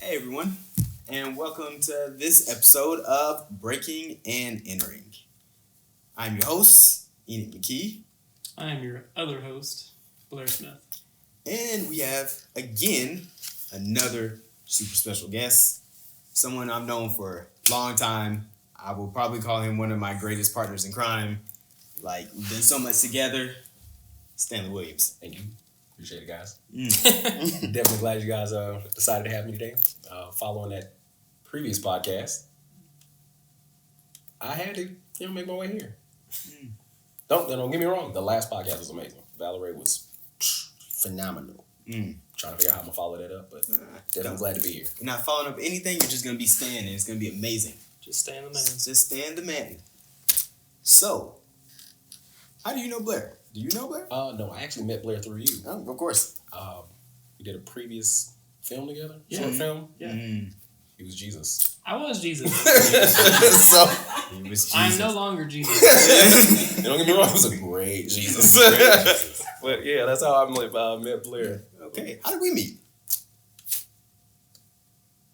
Hey everyone, and welcome to this episode of Breaking and Entering. I'm your host, Enoch McKee. I am your other host, Blair Smith. And we have, again, another super special guest. Someone I've known for a long time. I will probably call him one of my greatest partners in crime. Like, we've done so much together. Stanley Williams. Thank you. Appreciate it, guys. Definitely glad you guys decided to have me today. Following that previous podcast, I had to make my way here. Don't get me wrong. The last podcast was amazing. Valerie was phenomenal. Trying to figure out how I'm going to follow that up, but definitely glad to be here. You're not following up anything. You're just going to be standing. It's going to be amazing. Just stand the man. Just stand the man. So, how do you know Blair? Do you know Blair? No, I actually met Blair through you. Oh, of course. We did a previous film together, Yeah. short film. Yeah. He was Jesus. I was Jesus. So He was Jesus. I'm no longer Jesus. don't get me wrong, it was a great Jesus. But yeah, that's how I met Blair. Okay. How did we meet?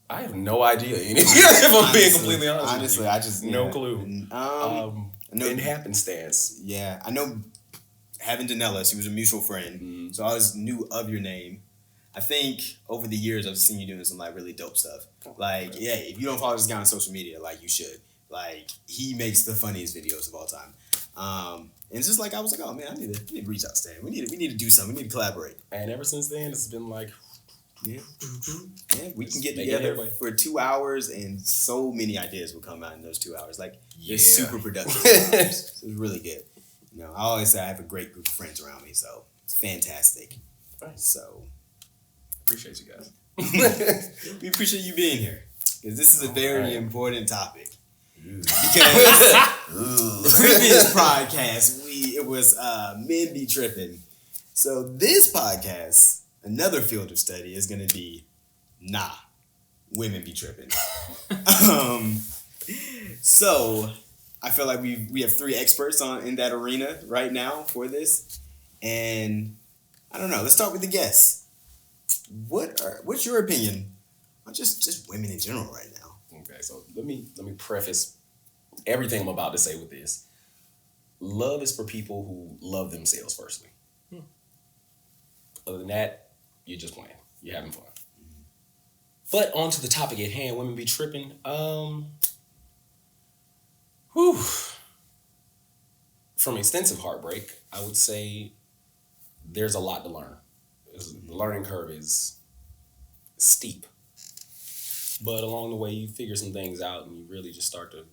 I have no idea anything. If I'm being completely honest. Honestly, with you. I just no clue. No, in happenstance. yeah, I know. Having Danella, she was a mutual friend, so I always knew of your name. I think over the years I've seen you doing some like really dope stuff. Like, yeah, if you don't follow this guy on social media, like you should. Like, he makes the funniest videos of all time. And it's just like I was like, oh man, I need to reach out to Stan. We need to do something. We need to collaborate. And ever since then, it's been like, Yeah, we can get Make it together headway. for 2 hours, and so many ideas will come out in those 2 hours. Like, Yeah. it's super productive. It's really good. You know, I always say I have a great group of friends around me, so it's fantastic. Thanks. So Appreciate you guys. we appreciate you being here, because this is a very important topic. Ooh. Because the previous podcast, it was Men Be Trippin. So this podcast, another field of study, is going to be Women Be Trippin. So I feel like we have three experts in that arena right now for this, and I don't know. Let's start with the guests. What's your opinion on just women in general right now? Okay, so let me preface everything I'm about to say with this. Love is for people who love themselves firstly. Other than that, you're just playing. You're having fun. But on to the topic at hand, women be tripping. From extensive heartbreak, I would say there's a lot to learn. The learning curve is steep. But along the way, you figure some things out and you really just start to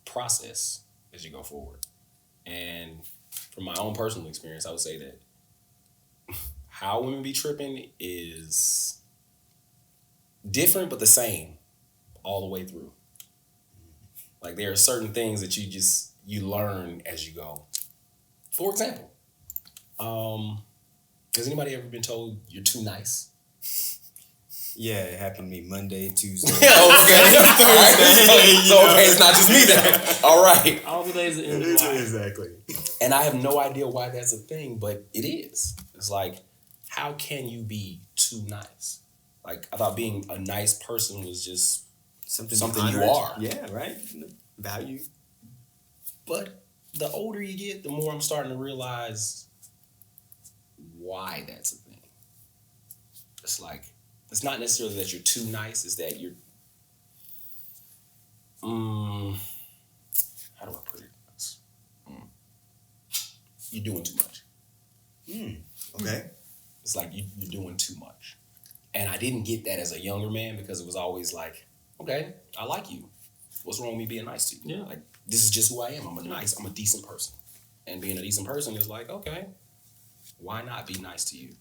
process as you go forward. And from my own personal experience, I would say that how women be tripping is different but the same all the way through. Like, there are certain things that you learn as you go. For example, has anybody ever been told you're too nice? Yeah, it happened to me Monday, Tuesday. Okay. So okay, it's not just me then. All right. All the days that end in life. Exactly. And I have no idea why that's a thing, but it is. It's like, how can you be too nice? Like, I thought being a nice person was just something you are. Yeah, right. Value. But the older you get, the more I'm starting to realize why that's a thing. It's like, it's not necessarily that you're too nice, it's that you're how do I put it? You're doing too much. Okay. It's like you're doing too much. And I didn't get that as a younger man because it was always like, okay, I like you. What's wrong with me being nice to you? Yeah. Like, this is just who I am. I'm a decent person. And being a decent person is like, okay, why not be nice to you?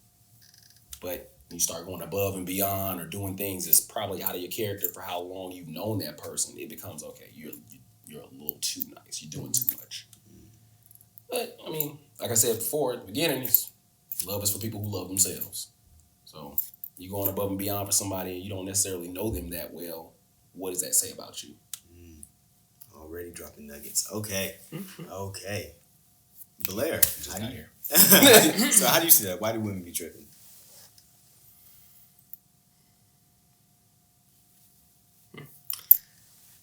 But you start going above and beyond or doing things that's probably out of your character for how long you've known that person, it becomes, okay, you're a little too nice. You're doing too much. But, I mean, like I said before at the beginning, love is for people who love themselves. So you're going above and beyond for somebody and you don't necessarily know them that well. What does that say about you? Already dropping nuggets. Okay. Okay. Blair. Just got here. So how do you see that? Why do women be tripping?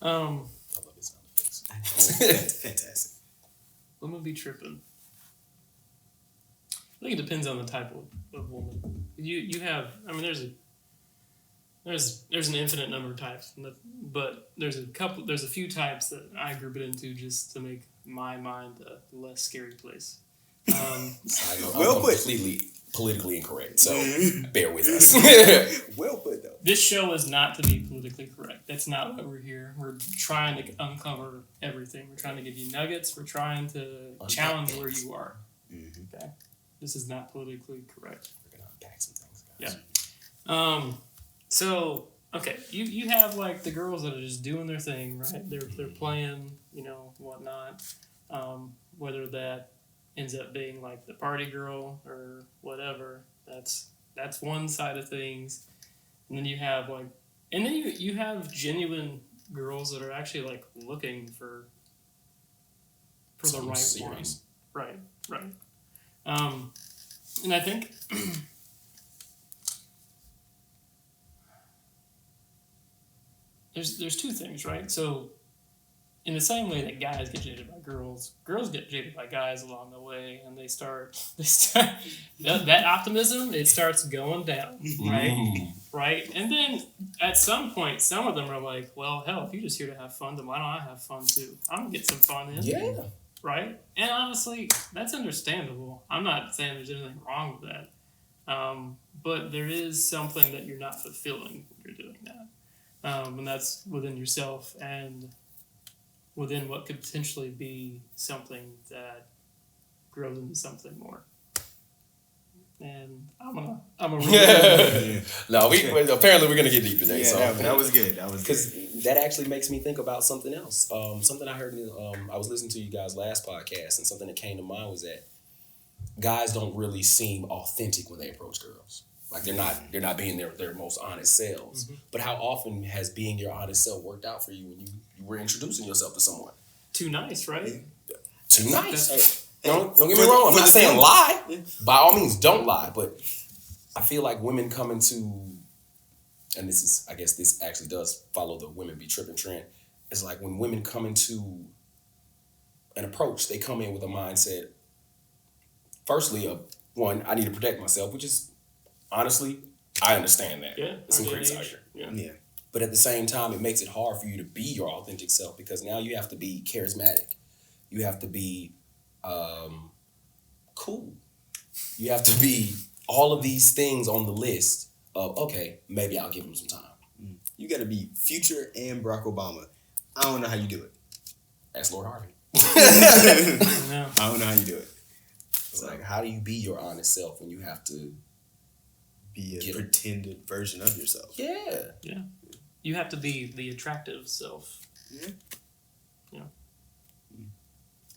I love his sound effects. Fantastic. Women Be Trippin. I think it depends on the type of woman. You have, I mean, there's an infinite number of types, but there's a few types that I group it into just to make my mind a less scary place. I'm Well put. completely politically incorrect, so bear with us. Well put, though. This show is not to be politically correct. That's not why we're here. We're trying to uncover everything. We're trying to give you nuggets. We're trying to challenge where you are. Mm-hmm. Okay, this is not politically correct. We're gonna unpack some things, guys. Yeah. So okay, you have like the girls that are just doing their thing, right? They're playing, whatnot. Whether that ends up being like the party girl or whatever, that's one side of things. And then you have you have genuine girls that are actually like looking for the right serious. one. Right. And I think there's two things, right? So in the same way that guys get jaded by girls get jaded by guys along the way, and they start that optimism, it starts going down, right? Right? And then at some point, some of them are like, well, hell, if you're just here to have fun, then why don't I have fun too? I'm gonna get some fun in. Yeah. Right? And honestly, that's understandable. I'm not saying there's anything wrong with that. But there is something that you're not fulfilling when you're doing that. And that's within yourself and within what could potentially be something that grows into something more. And I'm gonna No, apparently we're gonna get deep today. Yeah, so that was good. That was because good. that actually makes me think about something else. Something I heard. I was listening to you guys' last podcast, and something that came to mind was that guys don't really seem authentic when they approach girls. Like they're not being their most honest selves. Mm-hmm. But how often has being your honest self worked out for you when you were introducing yourself to someone? Too nice, right? Too nice. Don't get me wrong. I'm not saying lie. By all means, don't lie. But I feel like women come into, and I guess this actually does follow the Women Be Trippin trend. It's like when women come into an approach, they come in with a mindset. Firstly, one, I need to protect myself, which is honestly, I understand that. Yeah, it's some crazy out here. Yeah. But at the same time, it makes it hard for you to be your authentic self because now you have to be charismatic. You have to be cool. You have to be all of these things on the list of, okay, maybe I'll give him some time. You got to be Future and Barack Obama. I don't know how you do it. That's Lord Harvey. No. I don't know how you do it. It's like, how do you be your honest self when you have to be a pretended version of yourself? Yeah. You have to be the attractive self. Yeah.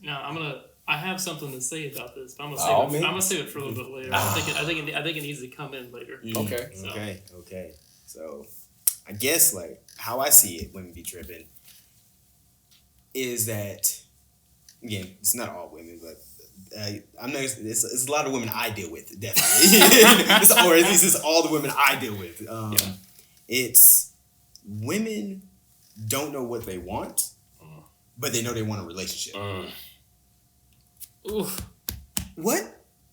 Now I have something to say about this, but I'm gonna save it for a little bit later. I think it needs to come in later. Okay. So. Okay. So, I guess like how I see it, Women Be Trippin, is that again, it's not all women, but I'm not. It's a lot of women I deal with, definitely, or at least it's all the women I deal with. It's women don't know what they want, but they know they want a relationship. Oof. What?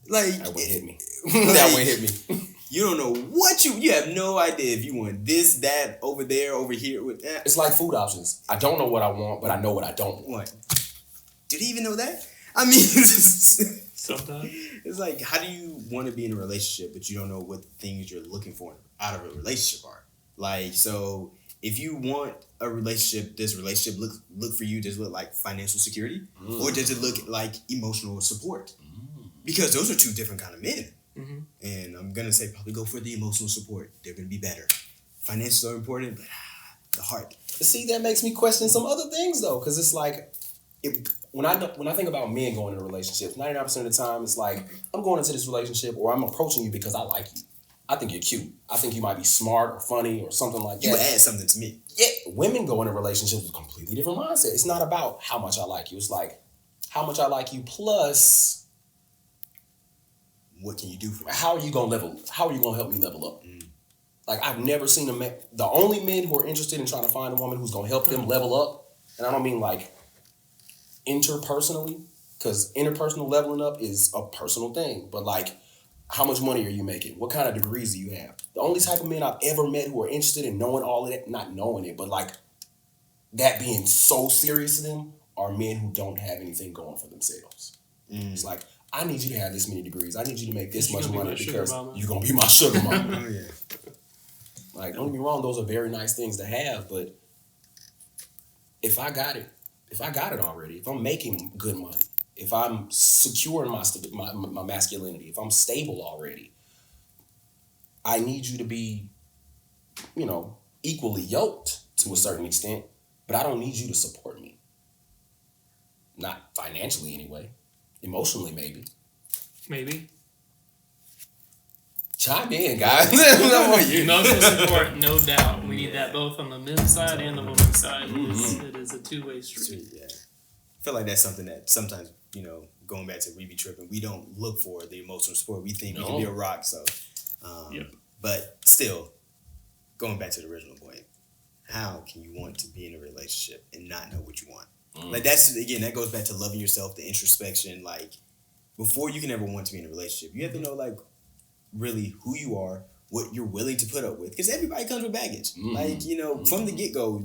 Like that one hit me. Like, that one hit me. You don't know what you have no idea if you want this, that, over there, over here. With that. It's like food options. I don't know what I want, but I know what I don't want. Did he even know that? I mean, sometimes it's like, how do you want to be in a relationship, but you don't know what things you're looking for out of a relationship are? Like, so if you want a relationship, does relationship look for you? Does it look like financial security, or does it look like emotional support? Because those are two different kind of men. Mm-hmm. And I'm gonna say probably go for the emotional support. They're gonna be better. Financials are important, but the heart. See, that makes me question some other things though, because it's like, when I think about men going into relationships, 99% of the time it's like I'm going into this relationship or I'm approaching you because I like you. I think you're cute. I think you might be smart or funny or something like that. You would add something to me. Yeah, women go into relationships with a completely different mindset. It's not about how much I like you. It's like how much I like you plus what can you do for me? How are you gonna help me level up? Like, I've never seen a man. The only men who are interested in trying to find a woman who's going to help them level up, and I don't mean like interpersonally, because interpersonal leveling up is a personal thing, but like, how much money are you making? What kind of degrees do you have? The only type of men I've ever met who are interested in knowing all of that, not knowing it, but like that being so serious to them, are men who don't have anything going for themselves. It's like, I need you to have this many degrees. I need you to make this much money because you're going to be my sugar mama. Oh, yeah. Like, don't get me wrong, those are very nice things to have, but if I got it already, if I'm making good money, if I'm secure in my masculinity, if I'm stable already, I need you to be, equally yoked to a certain extent, but I don't need you to support me. Not financially anyway. Emotionally, maybe. Maybe. Chime in, guys. Emotional support, no doubt. We need that both on the men's side and the women's side. It is a two-way street. Yeah. I feel like that's something that sometimes, going back to We Be Trippin', we don't look for the emotional support. We think we can be a rock, so. But still, going back to the original point, how can you want to be in a relationship and not know what you want? Like, that goes back to loving yourself, the introspection. Like, before you can ever want to be in a relationship, you have to know, like, really who you are, what you're willing to put up with. Because everybody comes with baggage. Like, from the get-go,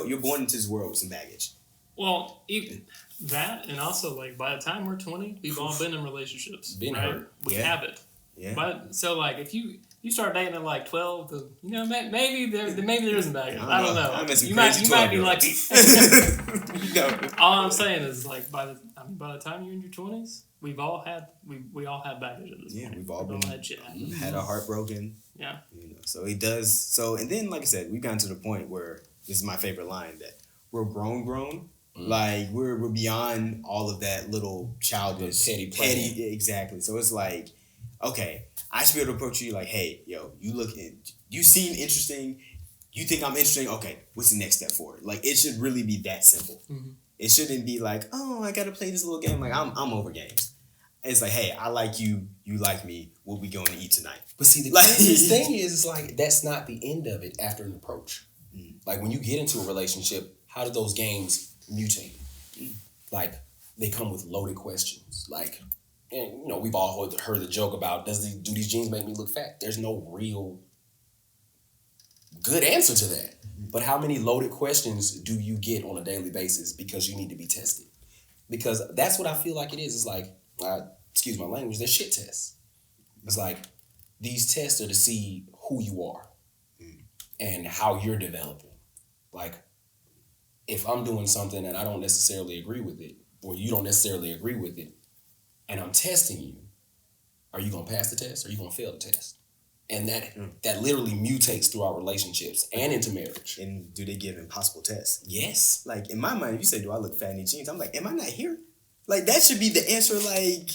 you're born into this world with some baggage. Well, even that, and also, like, by the time we're 20, we've all been in relationships. Been right? hurt. We have it. Yeah. But, so, like, if you start dating at, like, 12, maybe there isn't baggage. I don't know. You might be lucky. All I'm saying is, like, by the time you're in your 20s, we all have baggage at this point. We've all had shit happen. Had our heart broken. Yeah. So it does. So, and then, like I said, we've gotten to the point where, this is my favorite line, that we're grown. Like, we're beyond all of that little childish, petty. Exactly. So it's like, okay, I should be able to approach you like, hey, yo, you seem interesting. You think I'm interesting? Okay, what's the next step forward? Like, it should really be that simple. It shouldn't be like, oh, I gotta play this little game. Like, I'm over games. It's like, hey, I like you, you like me. What we going to eat tonight? But see, the craziest thing is like, that's not the end of it after an approach. Like, when you get into a relationship, how do those games mutate? Like, they come with loaded questions. Like, and we've all heard the joke about, do these jeans make me look fat? There's no real good answer to that. But how many loaded questions do you get on a daily basis because you need to be tested? Because that's what I feel like it is. It's like, excuse my language, they're shit tests. It's like, these tests are to see who you are and how you're developing. Like, if I'm doing something and I don't necessarily agree with it, or you don't necessarily agree with it, and I'm testing you, are you going to pass the test or are you going to fail the test? And that literally mutates through our relationships and into marriage. And do they give impossible tests? Yes. Like, in my mind, if you say, do I look fat in these jeans? I'm like, am I not here? Like, that should be the answer. Like,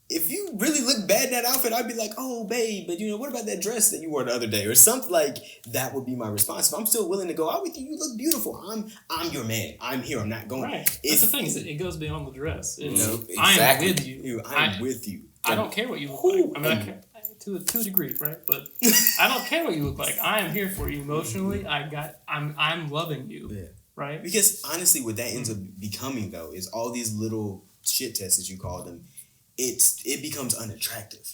if you really look bad in that outfit, I'd be like, oh, babe, but what about that dress that you wore the other day? Or something like that would be my response. If I'm still willing to go out with you, you look beautiful. I'm your man. I'm here. I'm not going. Right. That's the thing. Is it goes beyond the dress. It's, exactly. I'm with you. I'm with you. I don't care what you look like. I mean, I care, to a degree, right? But I don't care what you look like. I am here for you emotionally. I'm loving you. Yeah. Right? Because honestly, what that ends up becoming though is all these little shit tests, as you call them. It becomes unattractive.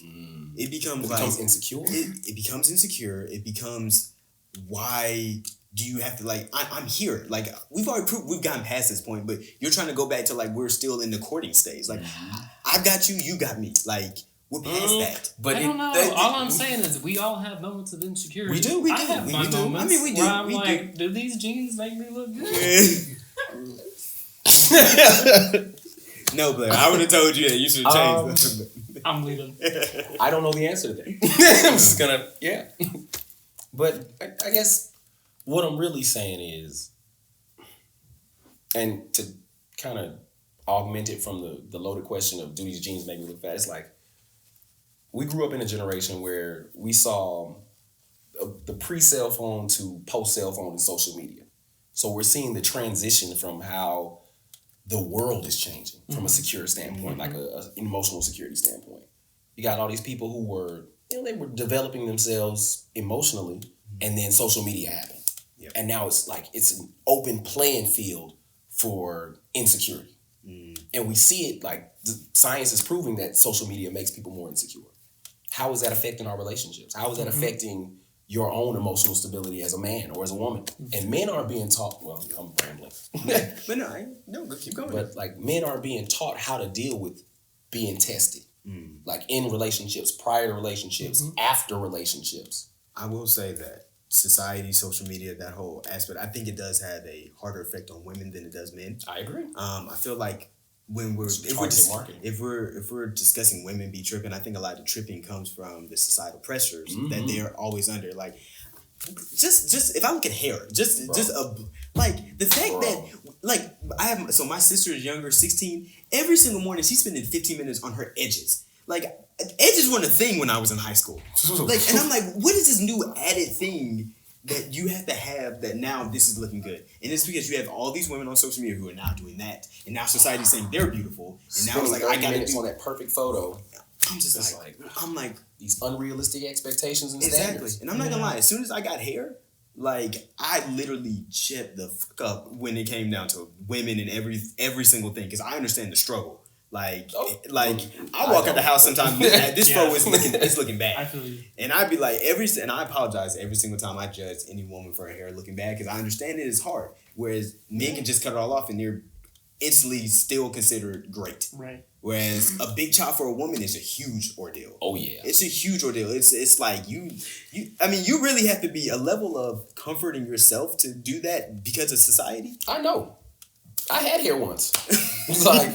It becomes insecure. It becomes insecure. It becomes, why do you have to, like, I'm here. Like, we've gotten past this point, but you're trying to go back to, like, we're still in the courting stage. Like, I've got you, you got me. Like, we're past that. But I don't know. All I'm saying is we all have moments of insecurity. We do. I have my moments. I mean, we do. Where I'm like, do these jeans make me look good? No, Blair, I would have told you that you should change them. I'm leaving. I don't know the answer to that. I'm just gonna, But I guess what I'm really saying is, and to kind of augment it from the loaded question of, do these jeans make me look fat? It's like, we grew up in a generation where we saw the pre-cell phone to post-cell phone and social media. So we're seeing the transition from how the world is changing from a secure standpoint, like an emotional security standpoint. You got all these people who were, they were developing themselves emotionally, and then social media happened. Yep. And now it's like it's an open playing field for insecurity. And we see it like the science is proving that social media makes people more insecure. How is that affecting our relationships? How is that affecting your own emotional stability as a man or as a woman? And men aren't being taught, well, I'm rambling. But no, keep going. But like men aren't being taught how to deal with being tested. Like in relationships, prior to relationships, after relationships. I will say that society, social media, that whole aspect, I think it does have a harder effect on women than it does men. I agree. I feel like when if we're discussing women be tripping, I think a lot of the tripping comes from the societal pressures that they're always under. Like, just if I look at hair, like the fact that like my sister is younger, 16. Every single morning she's spending 15 minutes on her edges. Like edges weren't a thing when I was in high school. Like, and I'm like, what is this new added thing that you have to have that now this is looking good? And it's because you have all these women on social media who are now doing that, and now society's saying they're beautiful, and now it's like I gotta do on that perfect photo. I'm just like these unrealistic expectations and exactly. standards. And I'm not gonna lie, as soon as I got hair, like I literally shut the fuck up when it came down to women and every single thing, because I understand the struggle. I walk out the house sometimes. This fro is looking bad. I feel you. And I'd be like and I apologize every single time I judge any woman for her hair looking bad, because I understand it is hard. Whereas men can just cut it all off and they're instantly still considered great. Right. Whereas a big chop for a woman is a huge ordeal. Oh yeah, it's a huge ordeal. It's like you really have to be a level of comforting yourself to do that because of society. I know. I had hair once. It's like.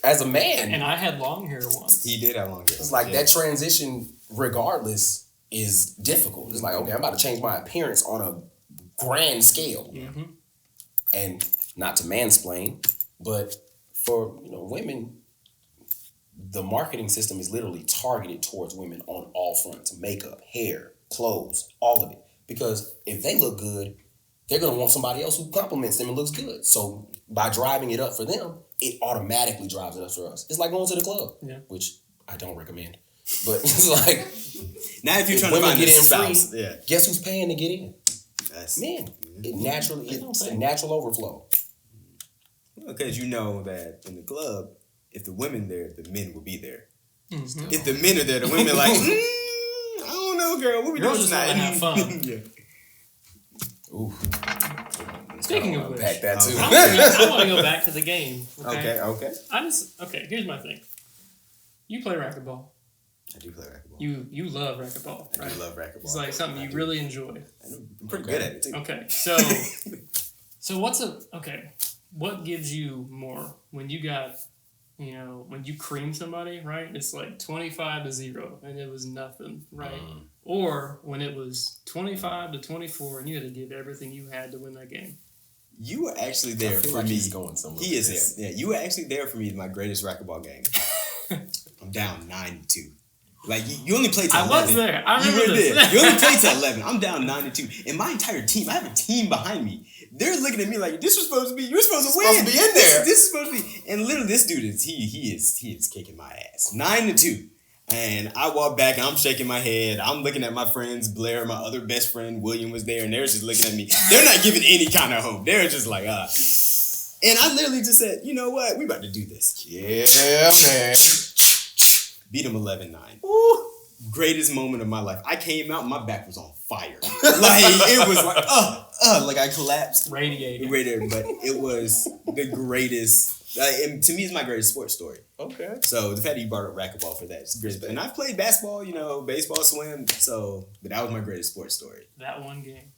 As a man. And I had long hair once. He did have long hair. It's like that transition, regardless, is difficult. It's like, okay, I'm about to change my appearance on a grand scale. Mm-hmm. And not to mansplain, but for women, the marketing system is literally targeted towards women on all fronts. Makeup, hair, clothes, all of it. Because if they look good, they're going to want somebody else who compliments them and looks good. So by driving it up for them, it automatically drives it up for us. It's like going to the club, which I don't recommend. But it's like, now if you're trying to find a spouse, guess who's paying to get in? Men. It's a natural overflow. Because you know that in the club, if the women there, the men will be there. Mm-hmm. If the men are there, the women are like, I don't know, girl, what we doing tonight? Have fun. Yeah. Ooh. Speaking of which, pack that too. I want to go back to the game. Okay. Here's my thing. You play racquetball. I do play racquetball. You love racquetball, right? I do love racquetball. It's like something you really enjoy. I'm pretty good at it too. Okay, so what gives you more when you got, when you cream somebody, right? It's like 25-0 and it was nothing, right? Or when it was 25-24 and you had to give everything you had to win that game. You were actually there for me. He's going somewhere. He is there. Yeah, you were actually there for me in my greatest racquetball game. I'm down 9-2. Like you only played till 11. I was there. I remember this. You only played till 11. I'm down 9-2, and my entire team. I have a team behind me. They're looking at me like this was supposed to be. You're supposed to win. Supposed to be in there. This is supposed to be. And literally, this dude is he is kicking my ass. 9-2. And I walk back and I'm shaking my head. I'm looking at my friends, Blair, my other best friend, William was there, and they're just looking at me. They're not giving any kind of hope. They're just like, And I literally just said, you know what? We about to do this. Yeah, man. Beat him 11-9. Ooh. Greatest moment of my life. I came out and my back was on fire. Like, it was like, like I collapsed. Radiated. But it was the greatest. And to me, it's my greatest sports story. Okay. So the fact that you brought up racquetball for that is great. And I've played basketball, baseball, swim. But that was my greatest sports story. That one game.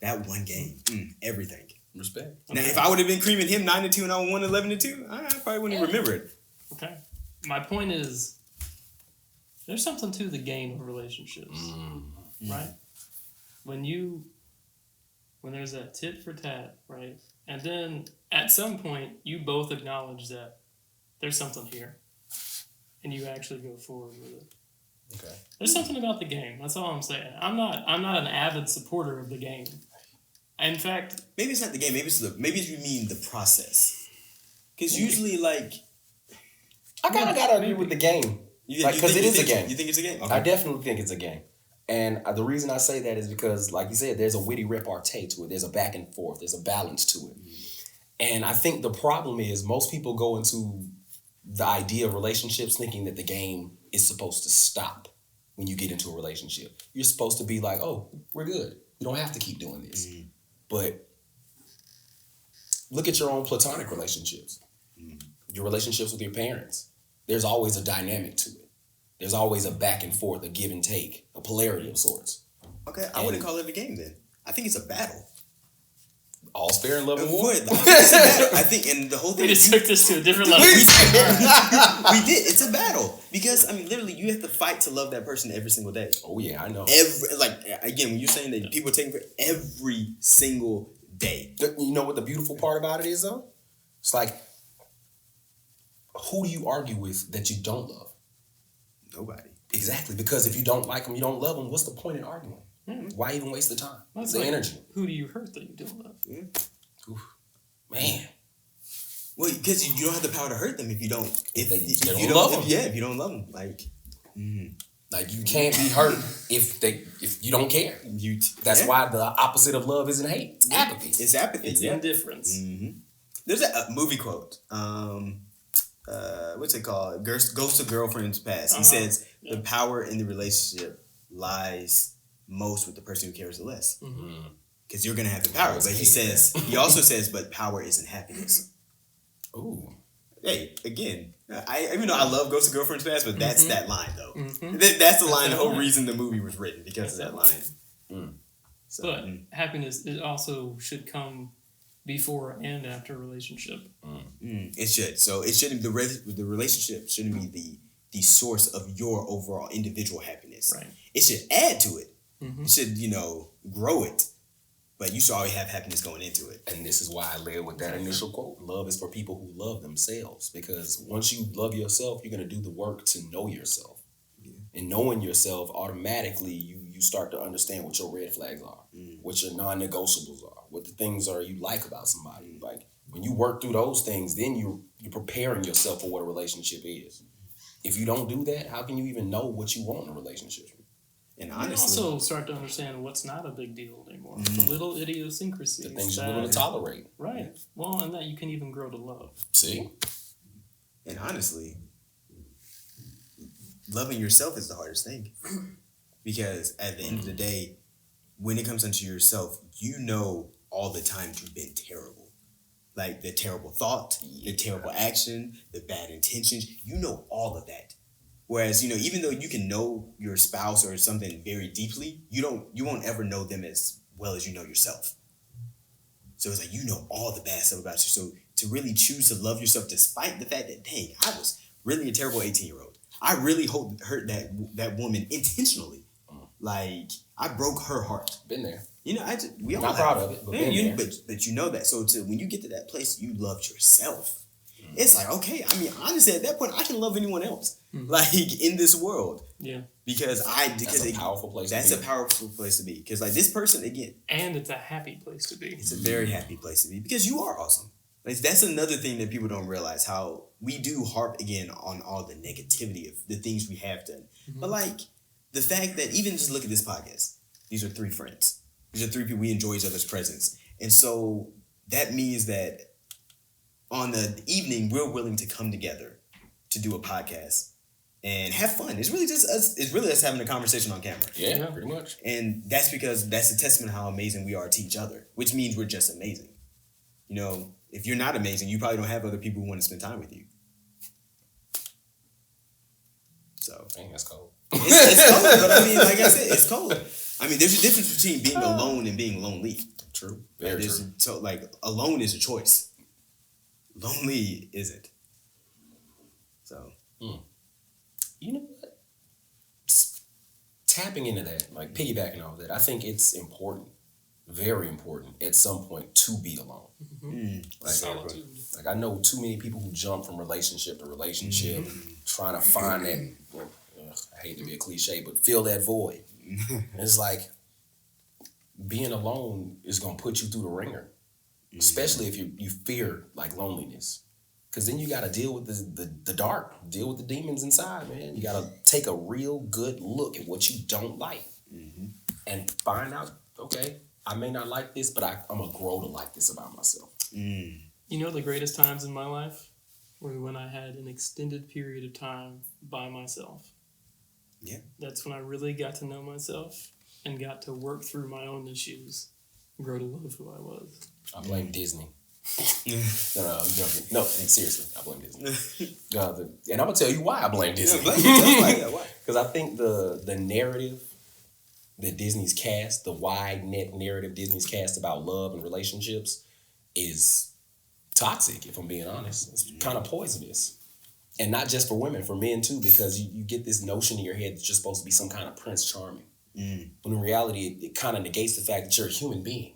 Everything. Respect. Now, if I would have been creaming him 9-2 and I won 11-2, I probably wouldn't remember it. Okay. My point is, there's something to the game of relationships, right? When there's that tit for tat, right? And then at some point, you both acknowledge that there's something here, and you actually go forward with it. Okay. There's something about the game. That's all I'm saying. I'm not an avid supporter of the game. In fact, maybe it's not the game. Maybe you mean the process. Because usually, like, I kind of gotta agree with the game. Because it is a game. You think it's a game? Okay. I definitely think it's a game. And the reason I say that is because, like you said, there's a witty repartee to it. There's a back and forth. There's a balance to it. And I think the problem is most people go into the idea of relationships thinking that the game is supposed to stop when you get into a relationship. You're supposed to be like, oh, we're good. We don't have to keep doing this. But look at your own platonic relationships. Your relationships with your parents. There's always a dynamic to it. There's always a back and forth, a give and take, a polarity of sorts. Okay, I wouldn't call it a game then. I think it's a battle. All's fair in love and war. I think, and the whole thing. We just took this to a different level. We did. It's a battle because I mean, literally, you have to fight to love that person every single day. Oh yeah, I know. Again, when you're saying that people are taking for every single day. You know what the beautiful part about it is though? It's like, who do you argue with that you don't love? Nobody. Exactly, because if you don't like them, you don't love them. What's the point in arguing? Why even waste the time? That's the like, energy. Who do you hurt that you don't love? Oof. Man. Well, because you don't have the power to hurt them if you don't. If you don't love them. If you don't love them, like you can't be hurt if you don't care. That's why the opposite of love isn't hate. It's apathy. It's apathy. It's indifference. There's a movie quote. What's it called? Ghost of Girlfriend's Past. He says the power in the relationship lies most with the person who cares the less. Because you're gonna have the power. But he also says, but power isn't happiness. Ooh. Hey, again, even though I love Ghost of Girlfriend's Past, but that's that line though. That's the line. The whole reason the movie was written because of that line. So, but happiness it also should come before and after a relationship. It should. So it shouldn't. The relationship shouldn't be the source of your overall individual happiness. Right. It should add to it. It should grow it. But you should always have happiness going into it. And this is why I led with that initial quote. Love is for people who love themselves. Because once you love yourself, you're going to do the work to know yourself. And knowing yourself, automatically you start to understand what your red flags are, what your non-negotiables are, what the things are you like about somebody. Like when you work through those things, then you're preparing yourself for what a relationship is. If you don't do that, how can you even know what you want in a relationship? And honestly, you also start to understand what's not a big deal anymore. The little idiosyncrasies. The things you're willing to tolerate. Right. Well, and that you can even grow to love. See? And honestly, loving yourself is the hardest thing. Because at the end of the day, when it comes into yourself, you know all the times you've been terrible. Like the terrible thought, the terrible action, the bad intentions. You know all of that. Whereas, even though you can know your spouse or something very deeply, you won't ever know them as well as you know yourself. So it's like, you know all the bad stuff about you. So to really choose to love yourself despite the fact that, dang, I was really a terrible 18-year-old. I really hurt that woman intentionally. Like, I broke her heart. Been there. We all not proud of it, but but you know that. So when you get to that place, you loved yourself. It's like, okay, honestly, at that point, I can love anyone else, like in this world. Yeah. Because that's a powerful place. That's a powerful place to be. Because like this person again, and it's a happy place to be. It's a very happy place to be because you are awesome. Like that's another thing that people don't realize how we do harp again on all the negativity of the things we have done. But like the fact that even just look at this podcast, these are 3 friends. These are 3 people we enjoy each other's presence, and so that means that. On the evening, we're willing to come together to do a podcast and have fun. It's really just us. It's really us having a conversation on camera. Yeah, pretty much. And that's because that's a testament to how amazing we are to each other, which means we're just amazing. If you're not amazing, you probably don't have other people who want to spend time with you. So, dang, that's cold. It's cold, but like I said, it's cold. There's a difference between being alone and being lonely. True. Very true. So, alone is a choice. Lonely isn't. So. You know what? Tapping into that, like piggybacking off that, I think it's important, very important, at some point to be alone. Solitude. Like I know too many people who jump from relationship to relationship, trying to find that. I hate to be a cliche, but fill that void. It's like being alone is gonna put you through the ringer. Especially if you fear like loneliness, because then you got to deal with the dark, deal with the demons inside, man. You got to take a real good look at what you don't like, and find out, okay, I may not like this, but I'm going to grow to like this about myself. You know, the greatest times in my life were when I had an extended period of time by myself. Yeah. That's when I really got to know myself and got to work through my own issues and grow to love who I was. I blame Disney. No, I'm joking. No, seriously, I blame Disney. And I'm going to tell you why I blame Disney. Why? Because I think the narrative that Disney's cast, the wide net narrative Disney's cast about love and relationships is toxic, if I'm being honest. It's kind of poisonous. And not just for women, for men too, because you get this notion in your head that you're supposed to be some kind of Prince Charming. When in reality, it kind of negates the fact that you're a human being.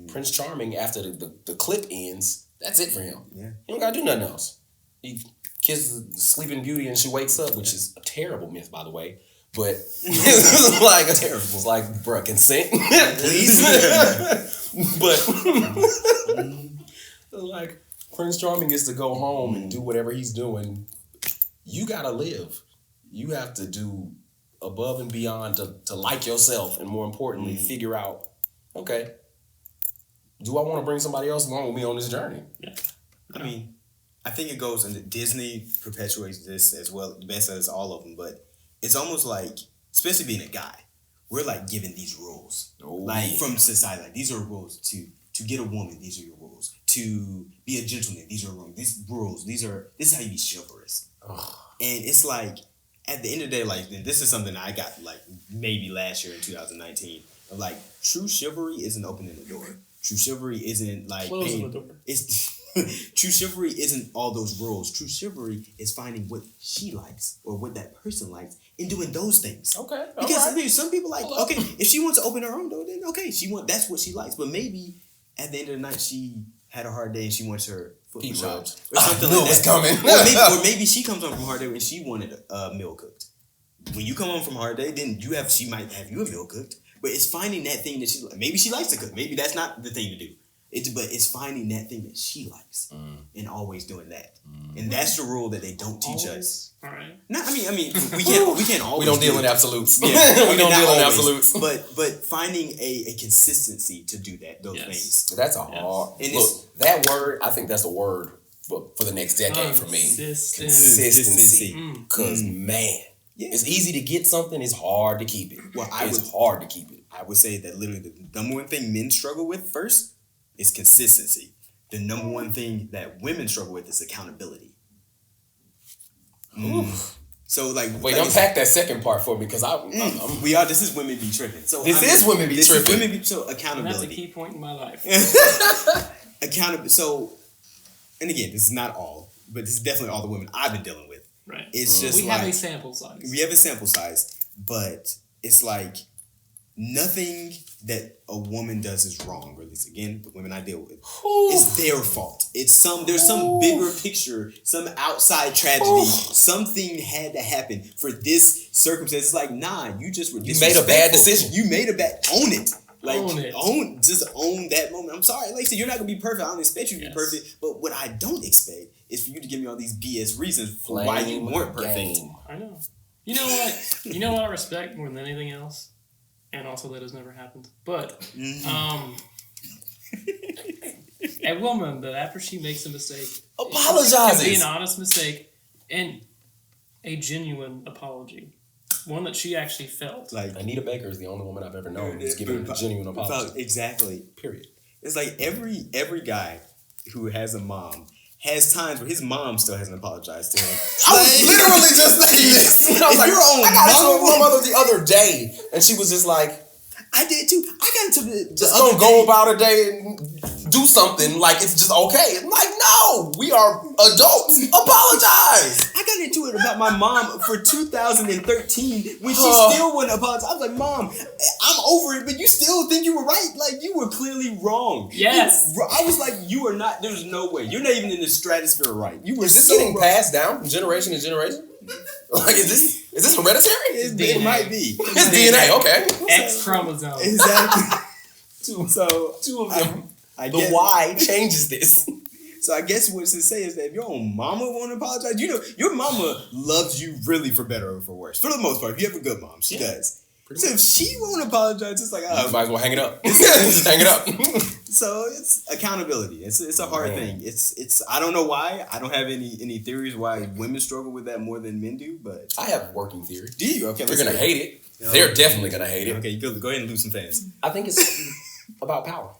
Prince Charming, after the clip ends, that's it for him. Yeah. He don't got to do nothing else. He kisses the Sleeping Beauty and she wakes up, which is a terrible myth, by the way. But it's like terrible. It's like, bruh, consent, please. But like, Prince Charming gets to go home and do whatever he's doing. You gotta live. You have to do above and beyond to like yourself, and more importantly, figure out, okay, do I want to bring somebody else along with me on this journey? Yeah. I mean, I think it goes, and Disney perpetuates this as well, the best as all of them, but it's almost like, especially being a guy, we're like given these rules. From society, like these are rules to get a woman, these are your rules. To be a gentleman, these are rules. These rules, this is how you be chivalrous. And it's like, at the end of the day, like, this is something I got like maybe last year in 2019. Of like, true chivalry isn't opening the door. True chivalry isn't like closing the door. It's true chivalry isn't all those rules. True chivalry is finding what she likes or what that person likes and doing those things. Okay. Because I mean, some people like, okay, if she wants to open her own door, then okay, that's what she likes. But maybe at the end of the night, she had a hard day and she wants her foot massaged or something like that. Coming. or maybe she comes home from a hard day and she wanted a meal cooked. When you come home from a hard day, then she might have you a meal cooked. But it's finding that thing that maybe she likes to cook. Maybe that's not the thing to do. But it's finding that thing that she likes and always doing that. And that's the rule that they don't teach us. All right. No, I mean, we can't always. We don't deal in absolutes. Yeah, we don't deal in absolutes. But finding a consistency to do those things. That's a hard. And look, that word, I think that's a word for the next decade for me. Consistency. Because man. Yeah. It's easy to get something. It's hard to keep it. It's hard to keep it. I would say that literally the number one thing men struggle with first is consistency. The number one thing that women struggle with is accountability. So like, wait, unpack that second part for me, because this is Women Be Trippin. So this is Women Be Trippin. So accountability. And that's a key point in my life. Accountability. So, and again, this is not all, but this is definitely all the women I've been dealing with. Right. It's just we have a sample size. We have a sample size, but it's like nothing that a woman does is wrong. Or at least, again, the women I deal with, it's their fault. There's some bigger picture, some outside tragedy. Something had to happen for this circumstance. It's like, nah, you just were disrespectful. You made a bad decision. You made a bad. Own it. Like, own that moment. I'm sorry. Like I said, you're not gonna be perfect. I don't expect you to be perfect. But what I don't expect is for you to give me all these BS reasons for why you weren't perfect. I know. You know what? You know what I respect more than anything else? And also that has never happened. But a woman that after she makes a mistake, apologizes. It can be an honest mistake and a genuine apology. One that she actually felt. Like Anita Baker is the only woman I've ever known who's given a genuine apology. Exactly. Period. It's like every guy who has a mom has times where his mom still hasn't apologized to him. I was literally just thinking this. I was like, I got into my mother the other day, and she was just like, I did too. I got into the just don't go about a day and do something like it's just okay. I'm like, no, we are adults. Apologize. I got into it about my mom for 2013 when she still wouldn't apologize. I was like, Mom, I'm over it, but you still think you were right. Like, you were clearly wrong. Yes. I was like, you are not, there's no way. You're not even in the stratosphere right. You were Is this getting passed down from generation to generation? Like, is this hereditary? It might be. It's DNA, okay. X chromosome. Exactly. Two of them. The Y changes this. So I guess what's to say is that if your own mama won't apologize, you know, your mama loves you really for better or for worse. For the most part, if you have a good mom, she does. So if she won't apologize, it's like, might as well hang it up. Just hang it up. So it's accountability. It's a hard thing. It's I don't know why. I don't have any theories why women struggle with that more than men do, but I have a working theory. Do you? Okay, they're gonna hate it. They're definitely gonna hate it. Okay, go ahead and lose some fans. I think it's about power.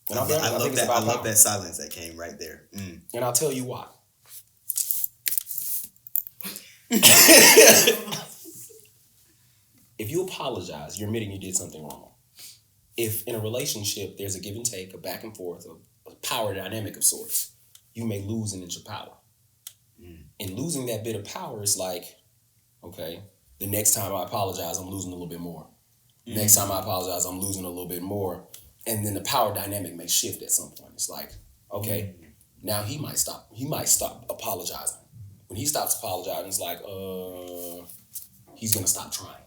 And I love that silence that came right there. And I'll tell you why. If you apologize, you're admitting you did something wrong. If in a relationship there's a give and take, a back and forth, a power dynamic of sorts, you may lose an inch of power. And losing that bit of power is like, okay, the next time I apologize, I'm losing a little bit more. Next time I apologize, I'm losing a little bit more. And then the power dynamic may shift at some point. It's like, okay, now he might stop apologizing. When he stops apologizing, it's like, he's gonna stop trying.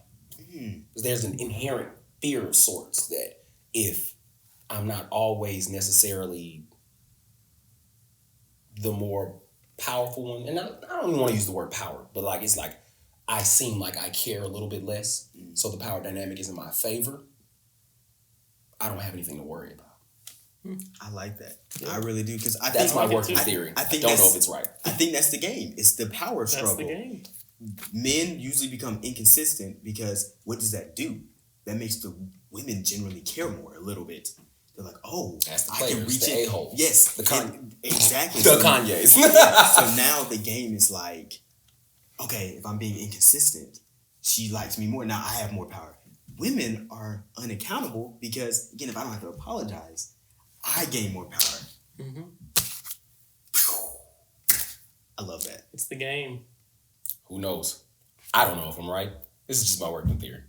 Because there's an inherent fear of sorts that if I'm not always necessarily the more powerful one, and I don't even want to use the word power, but like it's like I seem like I care a little bit less, so the power dynamic is in my favor. I don't have anything to worry about. I like that. Yeah. I really do, because that's my working theory. I don't know if it's right. I think that's the game. It's the power struggle. That's the game. Men usually become inconsistent because what does that do? That makes the women generally care more a little bit. They're like, oh, that's the players, I can reach the a-holes. Yes, exactly. The Kanyes. So now the game is like, okay, if I'm being inconsistent, she likes me more. Now I have more power. Women are unaccountable because, again, if I don't have to apologize, I gain more power. I love that. It's the game. Who knows? I don't know if I'm right. This is just my working theory.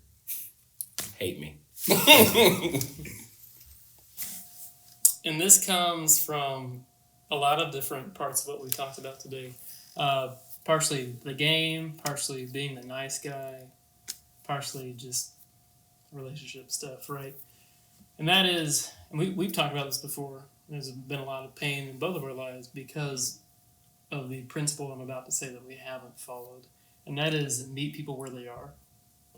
Hate me. And this comes from a lot of different parts of what we talked about today. Partially the game, partially being the nice guy, partially just relationship stuff, right? And that is, and we've talked about this before, there's been a lot of pain in both of our lives because of the principle I'm about to say that we haven't followed. And that is meet people where they are.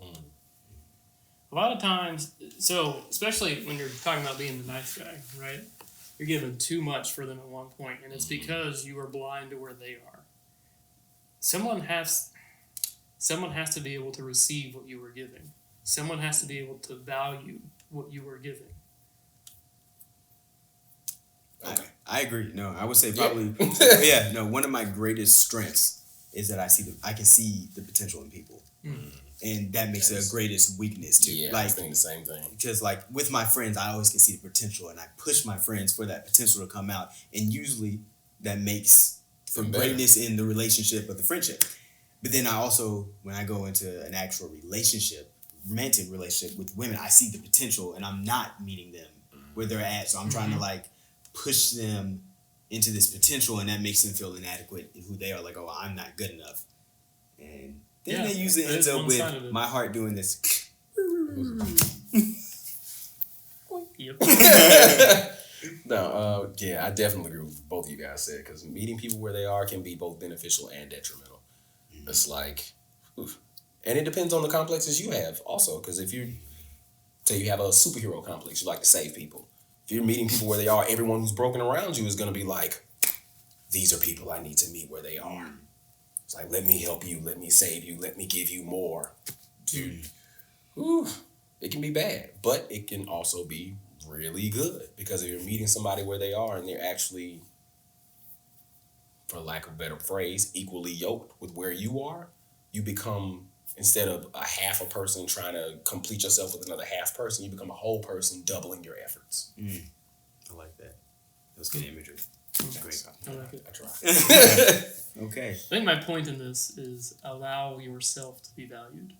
A lot of times, so especially when you're talking about being the nice guy, right? You're giving too much for them at one point, and it's because you are blind to where they are. Someone has to be able to receive what you were giving. Someone has to be able to value what you were giving. I agree. No, I would say probably one of my greatest strengths is that I can see the potential in people. And that makes it a greatest weakness too. Yeah, like, I think the same thing. Because like with my friends, I always can see the potential, and I push my friends for that potential to come out. And usually that makes for greatness in the relationship or the friendship. But then I also, when I go into an actual romantic relationship with women, I see the potential, and I'm not meeting them where they're at. So I'm trying to like push them into this potential, and that makes them feel inadequate in who they are. Like, oh, I'm not good enough. And then they usually ends up with my heart doing this. No, I definitely agree with both of you guys said, because meeting people where they are can be both beneficial and detrimental. It's like, and it depends on the complexes you have also, because if you have a superhero complex, you like to save people. If you're meeting people where they are, everyone who's broken around you is going to be like, these are people I need to meet where they are. It's like, let me help you, let me save you, let me give you more. Dude, it can be bad, but it can also be really good, because if you're meeting somebody where they are and they're actually, for lack of a better phrase, equally yoked with where you are, you become, instead of a half a person trying to complete yourself with another half person, you become a whole person doubling your efforts. I like that. That's good imagery. Great. I like it. I try. Okay. I think my point in this is allow yourself to be valued.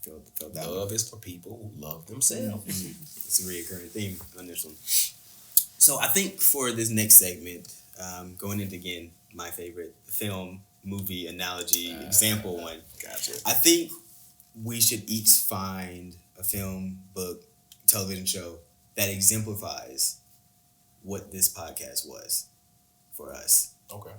Felt that love is for people who love themselves. It's a reoccurring theme on this one. So I think for this next segment, going into, again, my favorite film, movie, analogy, example one. Gotcha. I think we should each find a film, book, television show that exemplifies what this podcast was for us. Okay.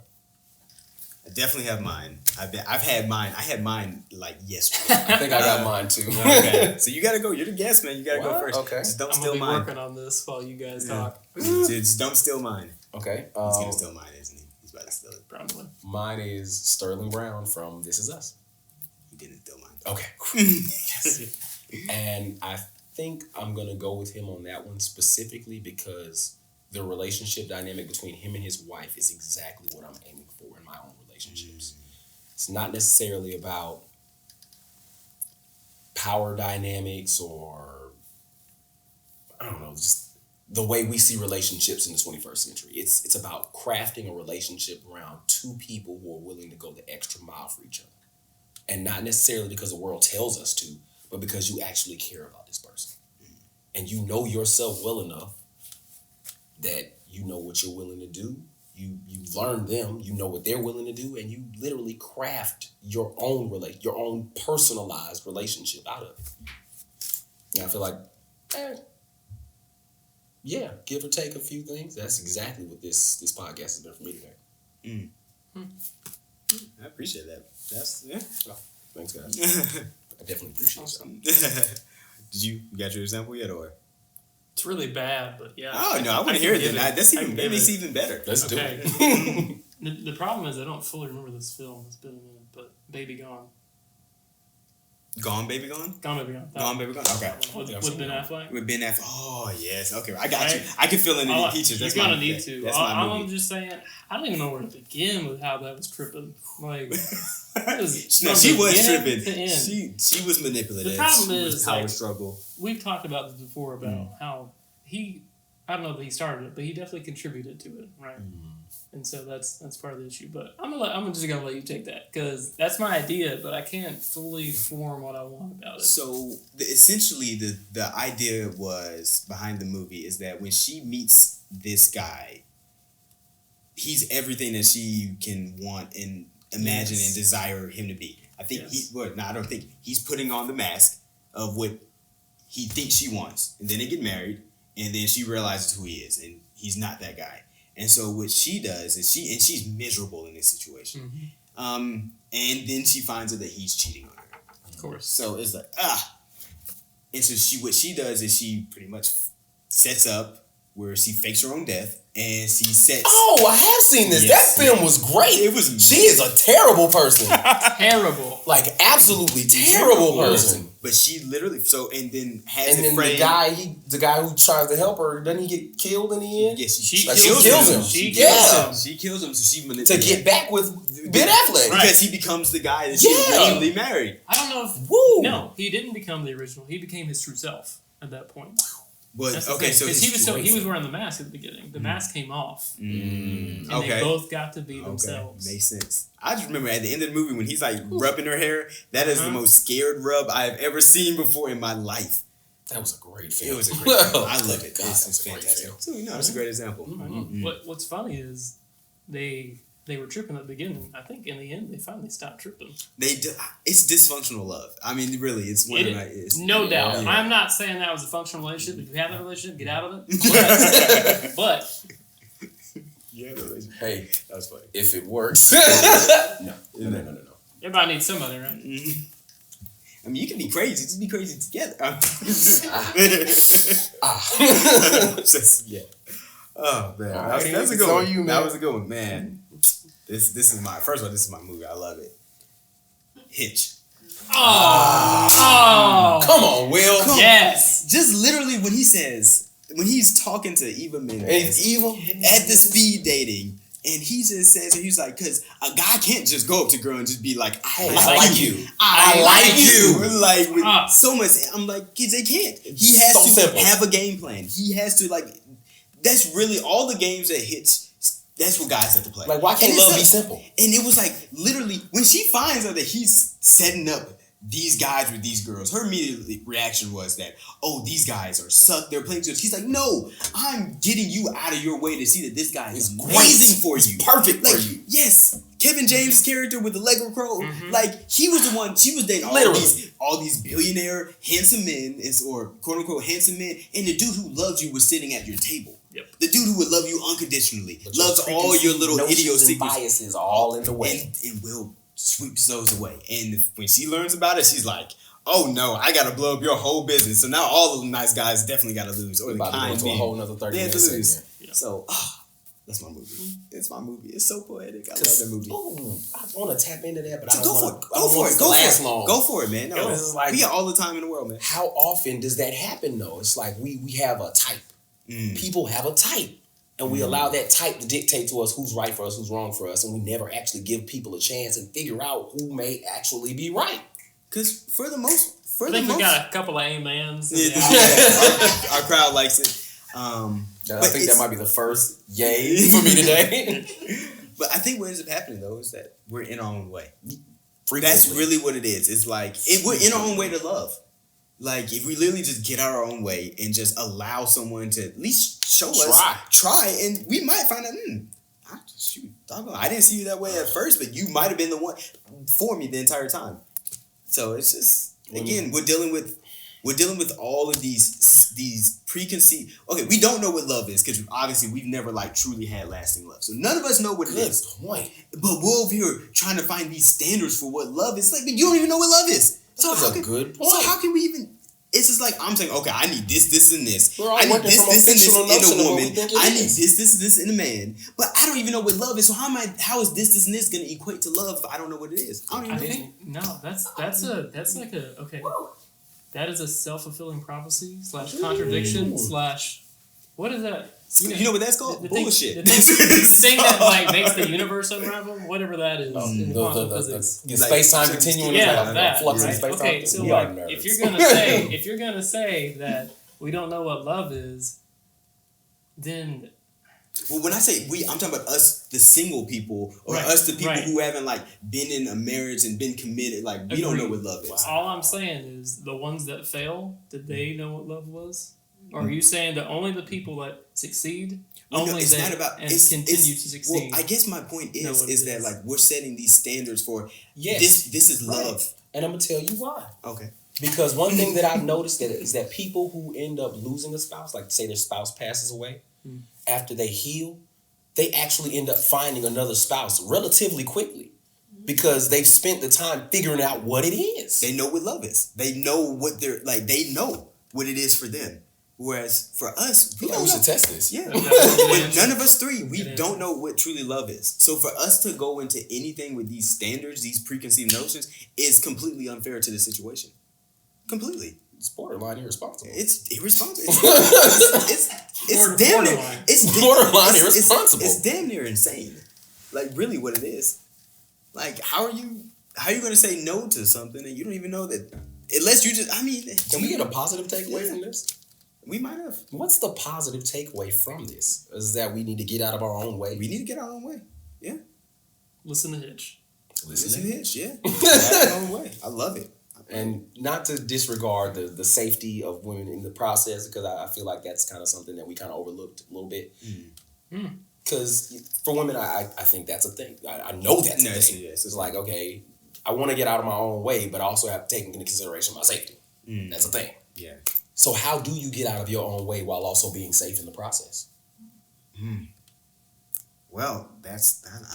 I definitely have mine. I've had mine. I had mine like yesterday. I think I got mine too. Okay, so you gotta go. You're the guest, man. You gotta go first. Okay. Just don't I'm steal gonna be mine. working on this while you guys talk. Just don't steal mine. Okay. He's gonna steal mine, isn't he? He's about to steal it. Probably. Mine is Sterling Brown from This Is Us. He didn't steal mine. Okay. And I think I'm going to go with him on that one specifically because the relationship dynamic between him and his wife is exactly what I'm aiming for in my own relationships. It's not necessarily about power dynamics or, I don't know, just the way we see relationships in the 21st century. It's about crafting a relationship around two people who are willing to go the extra mile for each other. And not necessarily because the world tells us to, but because you actually care about this person. And you know yourself well enough that you know what you're willing to do. You've learned them, you know what they're willing to do, and you literally craft your own personalized relationship out of it. And I feel like, yeah, give or take a few things. That's exactly what this podcast has been for me today. I appreciate that. That's Oh, thanks, guys. I definitely appreciate it. Did you got your example yet, or? It's really bad, but yeah. Oh no, I want to hear it. Then that's I even can give maybe it's it. even better. Let's do Okay. it. The problem is I don't fully remember this film. It's been a minute, but Baby Gone. Gone, baby, gone. Gone, Baby Gone. Gone, baby, gone. Okay. With Ben Affleck. With Ben Affleck. Oh yes. Okay, I got you. I can fill in the features. You're gonna need to. That's my I'm movie. just saying. I don't even know where to begin with how that was tripping. Like, No, she was beginning tripping. to end. She was manipulative. The problem She was is, power like, struggle. We've talked about this before about how he. I don't know that he started it, but he definitely contributed to it, right? And so that's part of the issue. But I'm just gonna let you take that because that's my idea, but I can't fully form what I want about it. So essentially, the idea was behind the movie is that when she meets this guy, he's everything that she can want and imagine and desire him to be. I think I don't think he's putting on the mask of what he thinks she wants, and then they get married, and then she realizes who he is, and he's not that guy. And so what she does is she's miserable in this situation. And then she finds out that he's cheating on her. Of course. So it's like, And so what she does is she pretty much sets up where she fakes her own death and she sets. Oh, I have seen this. Yes. That film was great. It was. She is a terrible person. Terrible. Like, absolutely terrible person. But she literally and then has And a then friend. the guy who tries to help her, doesn't he get killed in the end? Yes, She kills him. She Yeah. kills him. She kills him, so she To manipulates get back with Ben Affleck. because he becomes the guy that she Yeah. originally married. I don't know if. Woo. No, he didn't become the original. He became his true self at that point. But That's the okay, thing. so 'Cause his he was wearing the mask at the beginning. The mask came off, and okay. they both got to be themselves. Makes sense. I just remember at the end of the movie when he's like rubbing her hair. That is the most scared rub I have ever seen before in my life. That was a great film. It was a great film. I love it. God, It's that's a great fantastic. film. So, it's a great example. What's funny is they were tripping at the beginning. I think in the end they finally stopped tripping. It's dysfunctional love. I mean, really, it's one of my. It's, No doubt. Yeah. I'm not saying that was a functional relationship. If you have that relationship, get out of it. But Yeah, relationship. Hey, That was funny. if it works. No. everybody needs somebody, right? I mean, you can be crazy. Just be crazy together. Yeah. Oh man, Alrighty, that's a it's good on one. you, man. That was a good one, man. This is my first one. This is my movie. I love it. Hitch. Oh, Come on, Will. yes. Just literally when he's talking to Eva Mendes And it's evil. at the speed dating, and he just says, he's like, because a guy can't just go up to a girl and just be like, I like you. I like you. Like, with so much, I'm like, kids, they can't. He has So to simple. have a game plan. He has to, like, that's really all the games that hits. That's what guys have to play. Like, why can't And it's love be like- simple? And it was like, literally, when she finds out that he's setting up these guys with these girls, her immediate reaction was that, oh, these guys are suck. They're playing. She's like, no, I'm getting you out of your way to see that this guy is amazing for you. Perfect for Like, you. yes. Kevin James' character with the Lego Crow, like, he was the one, she was dating Literally. all these billionaire handsome men, or quote unquote handsome men, and the dude who loves you was sitting at your table. The dude who would love you unconditionally, loves all your little idiosyncrasies, biases all in the way, and will sweep those away. And when she learns about it, she's like, "Oh no, I gotta blow up your whole business." So now all of the nice guys definitely gotta lose, or the kind being a whole nother 30 minutes segment. Yeah. So that's my movie. It's my movie. It's so poetic. I love that movie. I want to tap into that, but so I don't go want for it. Go for it. Long. Go for it, man. No, like, we got all the time in the world, man. How often does that happen though? It's like we have a type. People have a type. And we allow that type to dictate to us who's right for us, who's wrong for us, and we never actually give people a chance and figure out who may actually be right. Because I think we got a couple of amens. Our crowd likes it. I think that might be the first yay for me today. But I think what ends up happening though is that we're in our own way. Frequently. That's really what it is. It's like we're in our own way to love. Like if we literally just get out our own way and just allow someone to at least show us, try, and we might find out. I didn't see you that way at first, but you might have been the one for me the entire time. So it's just again we're dealing with all of these preconceived. Okay, we don't know what love is because obviously we've never like truly had lasting love. So none of us know what it is. Point. But we're over here trying to find these standards for what love is. Like, but you don't even know what love is. That's a good point. So how can we even? It's just like I'm saying. Okay, I need this, and this. We're all I need working from a fictional notion in a of what we woman. think it I need is. this in a man. But I don't even know what love is. So how is this, and this going to equate to love if I don't know what it is? I don't even know. think no. That's like a okay. That is a self-fulfilling prophecy / contradiction / what is that? You know what that's called? Bullshit. The thing that like makes the universe unravel, whatever that is. In quantum physics. The space-time continuum. Yeah, that. Flux Right? in space-time. Okay, so like, if you're gonna say that we don't know what love is, then. Well, when I say we, I'm talking about us, the single people, or us, the people who haven't like been in a marriage and been committed. Like we don't know what love is. All I'm saying is the ones that fail, did they know what love was? Or are you saying that only the people that succeed continue to succeed? Well, I guess my point is that like we're setting these standards for this is love. And I'm gonna tell you why. Okay. Because one thing that I've noticed is that people who end up losing a spouse, like say their spouse passes away, after they heal, they actually end up finding another spouse relatively quickly. Because they've spent the time figuring out what it is. They know what love is. They know what they're like. They know what it is for them. Whereas for us, we don't know. should test this. Yeah. With none of us three, we don't know what truly love is. So for us to go into anything with these standards, these preconceived notions, is completely unfair to the situation. Completely. It's borderline irresponsible. It's irresponsible. It's damn near. It's borderline irresponsible. It's damn near insane. Like really, what it is. Like how are you going to say no to something and you don't even know that? Unless you just. I mean, can we get a positive takeaway from this? We might have. What's the positive takeaway from this? Is that we need to get out of our own way. We need to get our own way. Yeah. Listen to Hitch. Listen to Hitch. Yeah. Get out of our own way. I love it. And not to disregard the safety of women in the process, because I feel like that's kind of something that we kind of overlooked a little bit. Because for women, I think that's a thing. I know that's a thing. Yes. It's like, okay, I want to get out of my own way, but I also have to take into consideration my safety. That's a thing. Yeah. So how do you get out of your own way while also being safe in the process? Well, I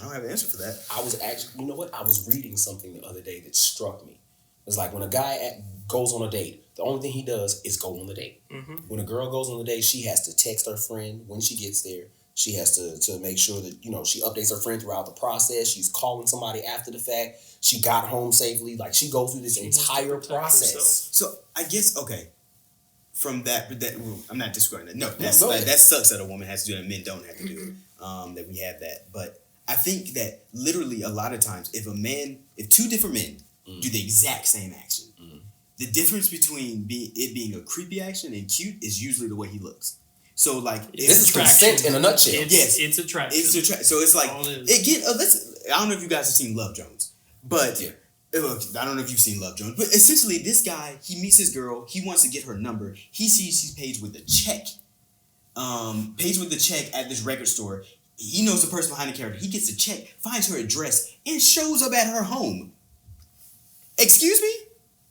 don't have an answer for that. I was actually, you know what? I was reading something the other day that struck me. It's like when a guy goes on a date, the only thing he does is go on the date. When a girl goes on the date, she has to text her friend when she gets there. She has to make sure that, she updates her friend throughout the process. She's calling somebody after the fact. She got home safely. Like she goes through this entire process. So I guess, okay. From that I'm not discarding that. No, that sucks that a woman has to do it and men don't have to do it. That we have that. But I think that literally a lot of times if two different men do the exact same action, the difference between it being a creepy action and cute is usually the way he looks. So like this is consent in a nutshell. It's attraction. So it's like again. I don't know if you guys have seen Love Jones, but I don't know if you've seen Love Jones, but essentially this guy, he meets his girl, he wants to get her number. He sees she's paid with a check. At this record store. He knows the person behind the character. He gets a check, finds her address, and shows up at her home. Excuse me?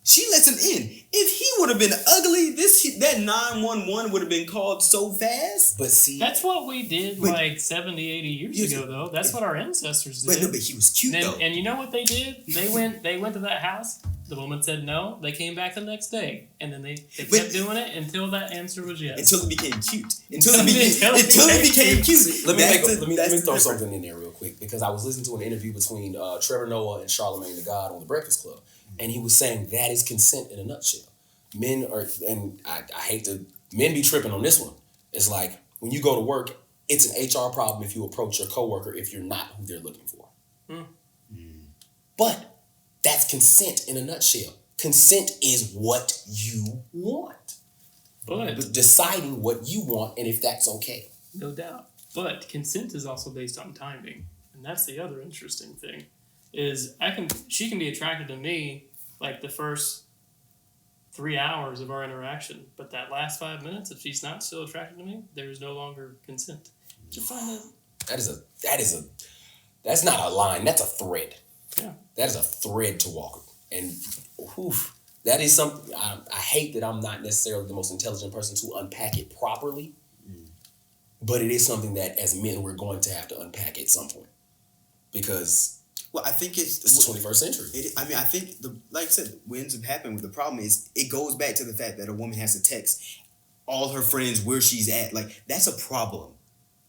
She lets him in. If he would have been ugly. That 911 would have been called so fast. But see, that's what we did like 70, 80 years ago, though. That's what our ancestors did. But he was cute though. And you know what they did? They went to that house. The woman said no. They came back the next day, and then they kept doing it until that answer was yes. Until it became cute. Until it became cute. Let me throw something in there real quick, because I was listening to an interview between Trevor Noah and Charlamagne the God on The Breakfast Club, and he was saying that is consent in a nutshell. Men are, and I hate to, men be tripping on this one. It's like when you go to work, it's an HR problem if you approach your coworker if you're not who they're looking for. But that's consent in a nutshell. Consent is what you want. But deciding what you want and if that's okay. No doubt. But consent is also based on timing. And that's the other interesting thing. Is she can be attracted to me like the first 3 hours of our interaction. But that last 5 minutes, if she's not still attracted to me, there is no longer consent. Did you find that? That's not a line, that's a thread. Yeah. That is a thread to walk. And that is something, I hate that I'm not necessarily the most intelligent person to unpack it properly, but it is something that as men we're going to have to unpack at some point. Because I think it's the 21st century. I think, like I said, what ends up happening with the problem is it goes back to the fact that a woman has to text all her friends where she's at. Like, that's a problem.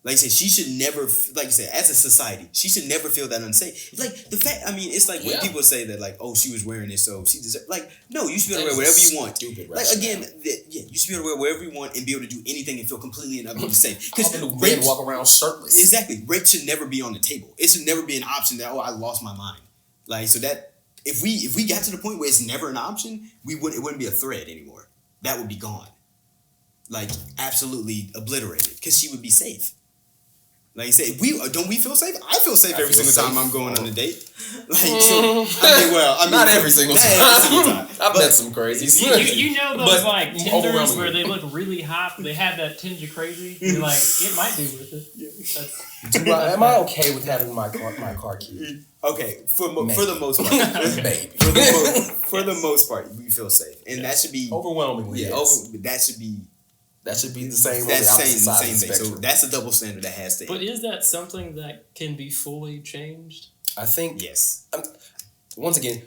Like I said, she should never, like I said, as a society, she should never feel that unsafe. Like, the fact, it's like when people say that, like, oh, she was wearing this, so she deserves, like, no, you should be able to wear whatever you want. Like, again, you should be able to wear wherever you want and be able to do anything and feel completely and utterly safe. Because men walk around shirtless. Exactly. Rape should never be on the table. It should never be an option that, I lost my mind. Like, so that, if we got to the point where it's never an option, it wouldn't be a thread anymore. That would be gone. Like, absolutely obliterated. Because she would be safe. Like you said, don't we feel safe? I feel safe every single time I'm going on a date. Like, not every single time. I've met some crazies. You know those like Tinders where they look really hot, they have that tinge of crazy. You're like, it might be worth it. Am I okay with having my car key? Okay, for the most part, maybe. For the most part, we feel safe, and that should be overwhelmingly. Yes. That should be the same. That's the same thing. So that's a double standard that has to. But is that something that can be fully changed? I think yes. Once again,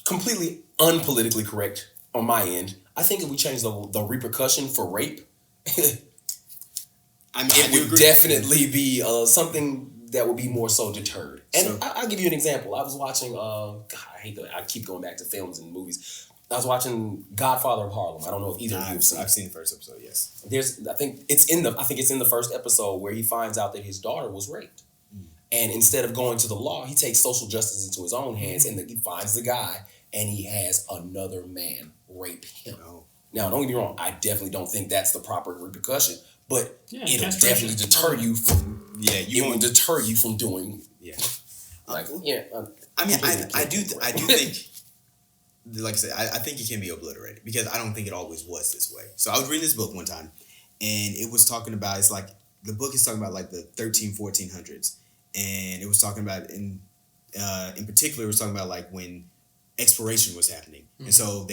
completely unpolitically correct on my end. I think if we change the repercussion for rape, it would definitely be something that would be more so deterred. And I'll give you an example. I was watching. I keep going back to films and movies. I was watching Godfather of Harlem. I don't know if either of you have seen it. I've seen the first episode, yes. I think it's in the first episode where he finds out that his daughter was raped. And instead of going to the law, he takes social justice into his own hands and he finds the guy and he has another man rape him. Oh. Now, don't get me wrong, I definitely don't think that's the proper repercussion, but it'll definitely deter you from deter you from doing I do think like I said, I think it can be obliterated because I don't think it always was this way. So I was reading this book one time and it was talking about, it's like, the book is talking about like the 1400s. And it was talking about, in particular, it was talking about like when exploration was happening. Mm-hmm. And so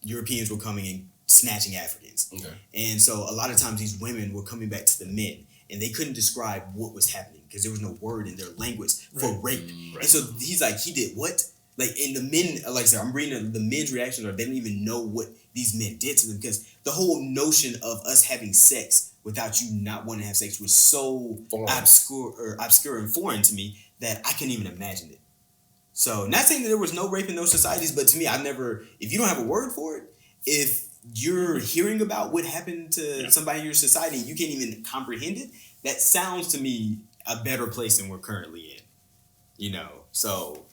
Europeans were coming and snatching Africans. Okay. And so a lot of times these women were coming back to the men and they couldn't describe what was happening because there was no word in their language for rape. Right. And so he's like, he did what? Like, and the men, like I said, I'm reading the men's reactions, or they don't even know what these men did to them because the whole notion of us having sex without you not wanting to have sex was so obscure and foreign to me that I couldn't even imagine it. So, not saying that there was no rape in those societies, but to me, if you don't have a word for it, if you're hearing about what happened to somebody in your society and you can't even comprehend it, that sounds to me a better place than we're currently in. So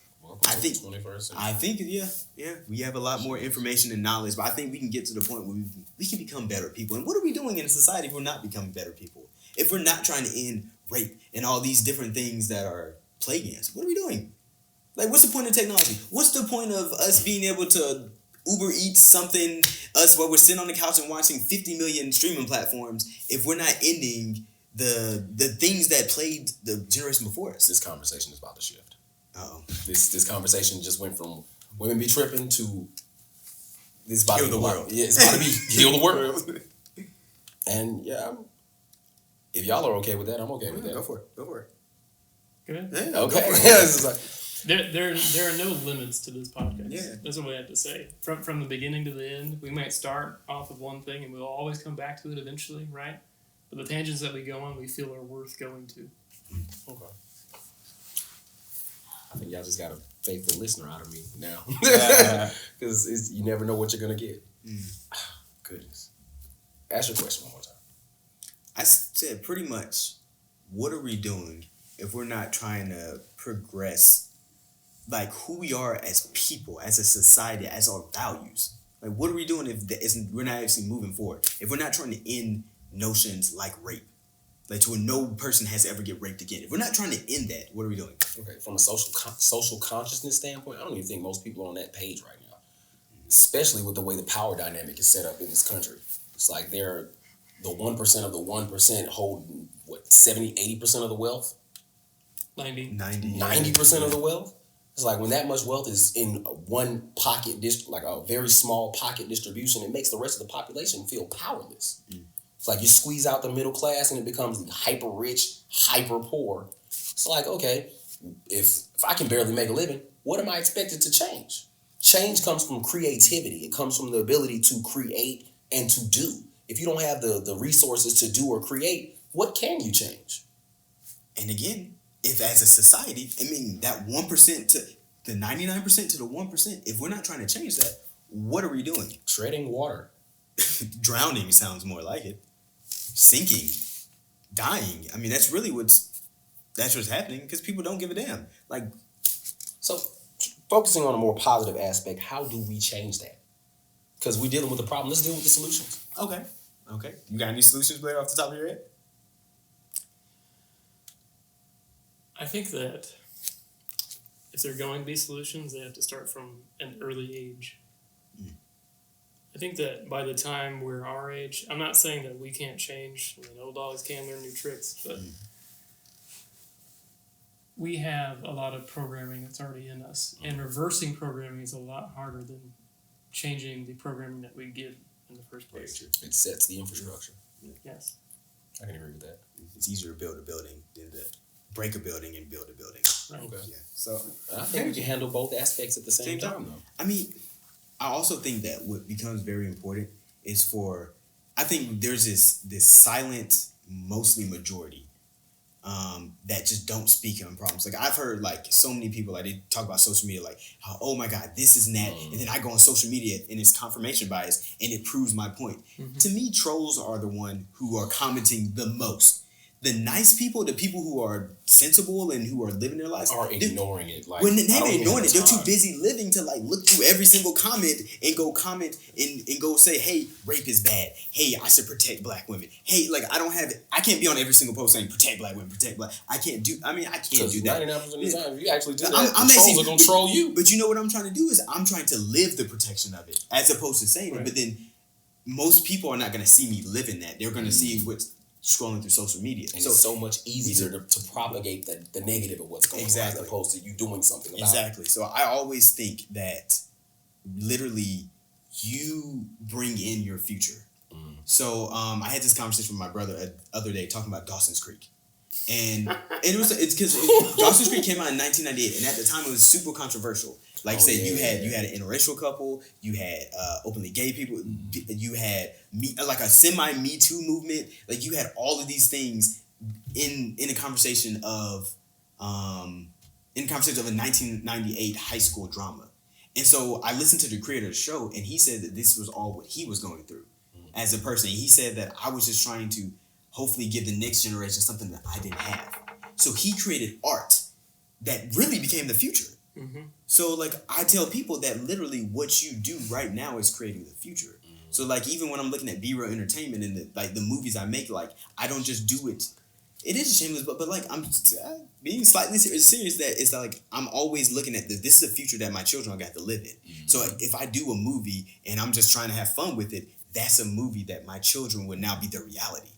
I think 21st century. We have a lot more information and knowledge, but I think we can get to the point where we can become better people. And what are we doing in a society if we're not becoming better people? If we're not trying to end rape and all these different things that are plaguing us, what are we doing? Like, what's the point of technology? What's the point of us being able to Uber Eats something, while we're sitting on the couch and watching 50 million streaming platforms, if we're not ending the things that plagued the generation before us? This conversation is about to shift. Uh-oh. This conversation just went from Women Be Trippin to This about Heal to the be world. Yeah, it's about to be heal the world. And yeah, if y'all are okay with that, I'm okay with that. Go for it. Good. Yeah, Okay. Go for it. It's like, There are no limits to this podcast. Yeah. That's what we have to say. From the beginning to the end, we might start off with one thing and we'll always come back to it eventually, right? But the tangents that we go on, we feel are worth going to. okay. I think y'all just got a faithful listener out of me now. Because you never know what you're going to get. Goodness. Ask your question one more time. I said pretty much, what are we doing if we're not trying to progress, like who we are as people, as a society, as our values? Like, what are we doing if we're not actually moving forward? If we're not trying to end notions like rape, like to where no person has to ever get raped again. If we're not trying to end that, what are we doing? Okay, from a social consciousness standpoint, I don't even think most people are on that page right now, especially with the way the power dynamic is set up in this country. It's like they're the 1% of the 1% hold, 70, 80% of the wealth? 90% of the wealth? It's like when that much wealth is in one pocket, like a very small pocket distribution, it makes the rest of the population feel powerless. It's like you squeeze out the middle class and it becomes hyper rich, hyper poor. It's like, okay, if I can barely make a living, what am I expected to change? Change comes from creativity. It comes from the ability to create and to do. If you don't have the resources to do or create, what can you change? And again, if as a society, I mean, that 1% to the 99% to the 1%, if we're not trying to change that, what are we doing? Treading water. Drowning sounds more like it. Sinking. Dying. I mean, that's what's happening because people don't give a damn. Like, so focusing on a more positive aspect, how do we change that? Because we're dealing with the problem. Let's deal with the solutions. Okay. You got any solutions, Blair, off the top of your head? I think that if there are going to be solutions, they have to start from an early age. I think that by the time we're our age, I'm not saying that we can't change. I mean, old dogs can learn new tricks, but we have a lot of programming that's already in us. And reversing programming is a lot harder than changing the programming that we get in the first place. It sets the infrastructure. Yes. I can agree with that. It's easier to build a building than to break a building and build a building. Right. Okay. Yeah. So I think we can handle both aspects at the same time, though. I mean, I also think that what becomes very important is I think there's this silent, mostly majority, that just don't speak on problems. Like I've heard like so many people, like they talk about social media, like how, oh my God, this is that. And then I go on social media and it's confirmation bias and it proves my point. To me, trolls are the one who are commenting the most. The nice people, the people who are sensible and who are living their lives, Are ignoring it. Like, when they're not ignoring it, they're too time. busy living to like look through every single comment and go comment and go say, hey, rape is bad. Hey, I should protect black women. Hey, like I can't be on every single post saying protect black women, protect black. I can't do that. 99% of the time, if you actually do that, I'm the trolls actually, are going to troll you. But you know what I'm trying to do is I'm trying to live the protection of it as opposed to saying it. But then most people are not going to see me living that. They're going to see what's scrolling through social media. And it's so much easier to propagate the negative of what's going on as opposed to you doing something about it. Exactly. So I always think that literally you bring in your future. So I had this conversation with my brother the other day talking about Dawson's Creek. And it's because Dawson's Creek came out in 1998, and at the time it was super controversial. Like you had an interracial couple, you had openly gay people, you had like a semi Me Too movement. Like you had all of these things in a conversation of a 1998 high school drama. And so I listened to the creator of the show, and he said that this was all what he was going through as a person. He said that I was just trying to hopefully give the next generation something that I didn't have. So he created art that really became the future. So like I tell people that literally what you do right now is creating the future. So like even when I'm looking at B-roll entertainment and the movies I make, like I don't just do it. It is shameless, but like I'm being slightly serious that it's like I'm always looking at this is a future that my children are going to have to live in. So if I do a movie and I'm just trying to have fun with it, that's a movie that my children would now be their reality.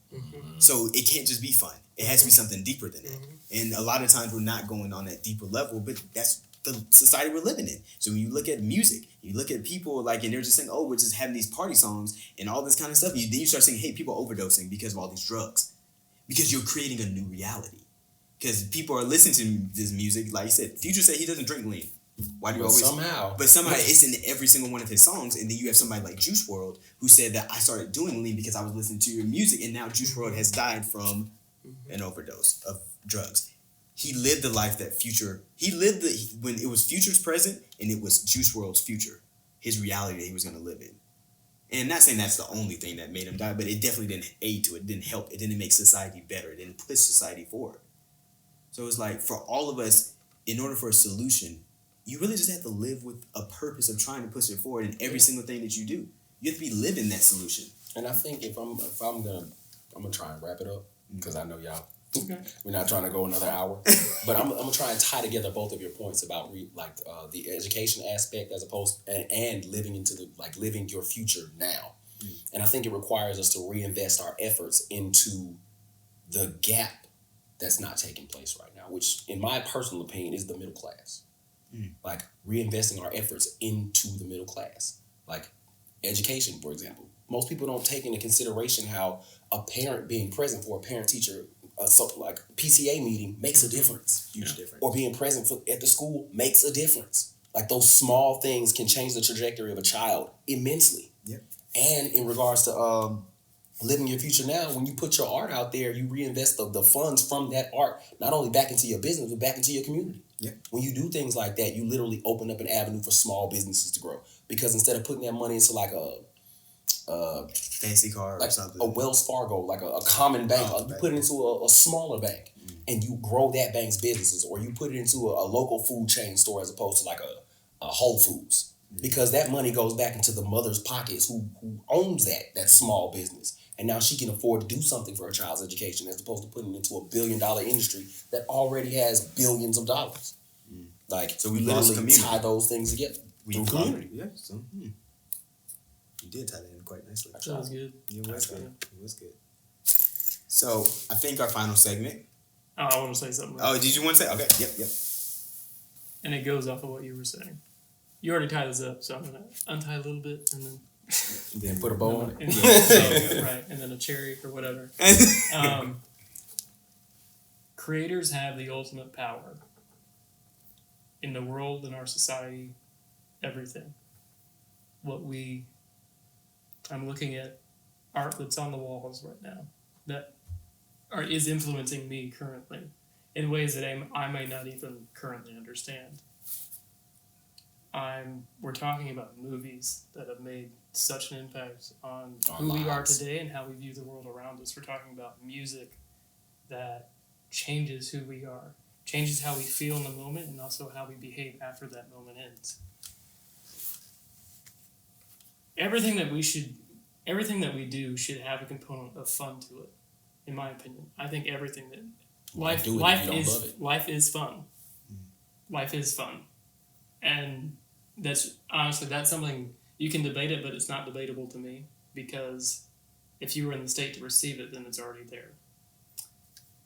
So it can't just be fun. It has to be something deeper than that. And a lot of times we're not going on that deeper level, but that's the society we're living in. So when you look at music, you look at people like, and they're just saying, oh, we're just having these party songs and all this kind of stuff. Then you start saying, hey, people are overdosing because of all these drugs. Because you're creating a new reality. Because people are listening to this music. Like you said, Future said he doesn't drink lean. Why do you always? But somehow it's in every single one of his songs. And then you have somebody like Juice WRLD who said that I started doing lean because I was listening to your music, and now Juice WRLD has died from an overdose of drugs. He lived the life that Future. When it was Future's present and it was Juice WRLD's future, his reality that he was going to live in. And not saying that's the only thing that made him die, but it definitely didn't aid to it. It didn't help. It didn't make society better. It didn't push society forward. So it's like, for all of us, in order for a solution, you really just have to live with a purpose of trying to push it forward in every single thing that you do. You have to be living that solution. And I think if I'm gonna try and wrap it up, because I know y'all. Okay. We're not trying to go another hour, but I'm gonna try and tie together both of your points about the education aspect as opposed and living into living your future now. And I think it requires us to reinvest our efforts into the gap that's not taking place right now, which in my personal opinion is the middle class. Like reinvesting our efforts into the middle class, like education, for example. Most people don't take into consideration how a parent being present for a parent-teacher like PCA meeting makes a difference. Huge difference. Or being present at the school makes a difference. Like those small things can change the trajectory of a child immensely. Yeah. And in regards to living your future now, when you put your art out there, you reinvest the funds from that art not only back into your business, but back into your community. Yeah. When you do things like that, you literally open up an avenue for small businesses to grow. Because instead of putting that money into like a fancy car like or something, a Wells Fargo, like a common bank, you put it into a smaller bank and you grow that bank's businesses, or you put it into a local food chain store as opposed to like a Whole Foods, because that money goes back into the mother's pockets who owns that small business, and now she can afford to do something for her child's education as opposed to putting it into a $1 billion industry that already has billions of dollars. Like, so we literally tie those things together. We community. Yeah. So, you did tie that in quite nicely. That was good. It was good. It was good. So I think our final segment. Oh, I want to say something. Oh, did you want to say? Okay. Yep. And it goes off of what you were saying. You already tied this up, so I'm gonna untie a little bit and then put a bow on it. Right, and then a cherry or whatever. Creators have the ultimate power in the world, in our society, everything. I'm looking at art that's on the walls right now that is influencing me currently in ways that I may not even currently understand. We're talking about movies that have made such an impact on who we are today and how we view the world around us. We're talking about music that changes who we are, changes how we feel in the moment, and also how we behave after that moment ends. Everything that we do should have a component of fun to it, in my opinion. I think everything that life is fun. Life is fun. And that's something you can debate it, but it's not debatable to me, because if you were in the state to receive it, then it's already there.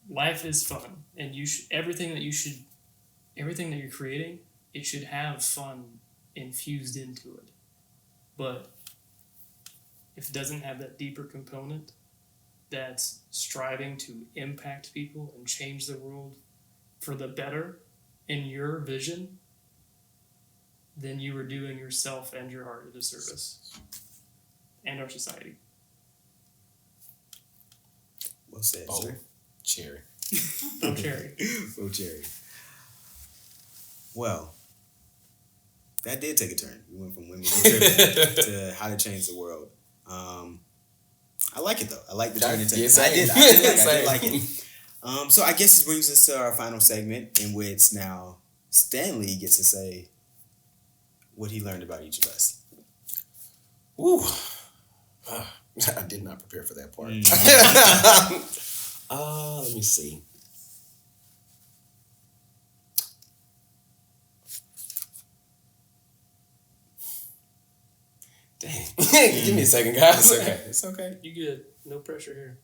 Life is fun, and everything that you're creating, it should have fun infused into it. But if it doesn't have that deeper component that's striving to impact people and change the world for the better in your vision, then you are doing yourself and your art a disservice, and our society. Well said, sir. Cherry. Oh, cherry. Oh, cherry. Well, that did take a turn. We went from Women Be Trippin to how to change the world. I like it though. I like the turn it takes. I did like it. So I guess this brings us to our final segment, in which now Stanley gets to say what he learned about each of us. Woo. I did not prepare for that part. Let me see. Dang. Give me a second, guys. Okay. It's okay. You good. No pressure here.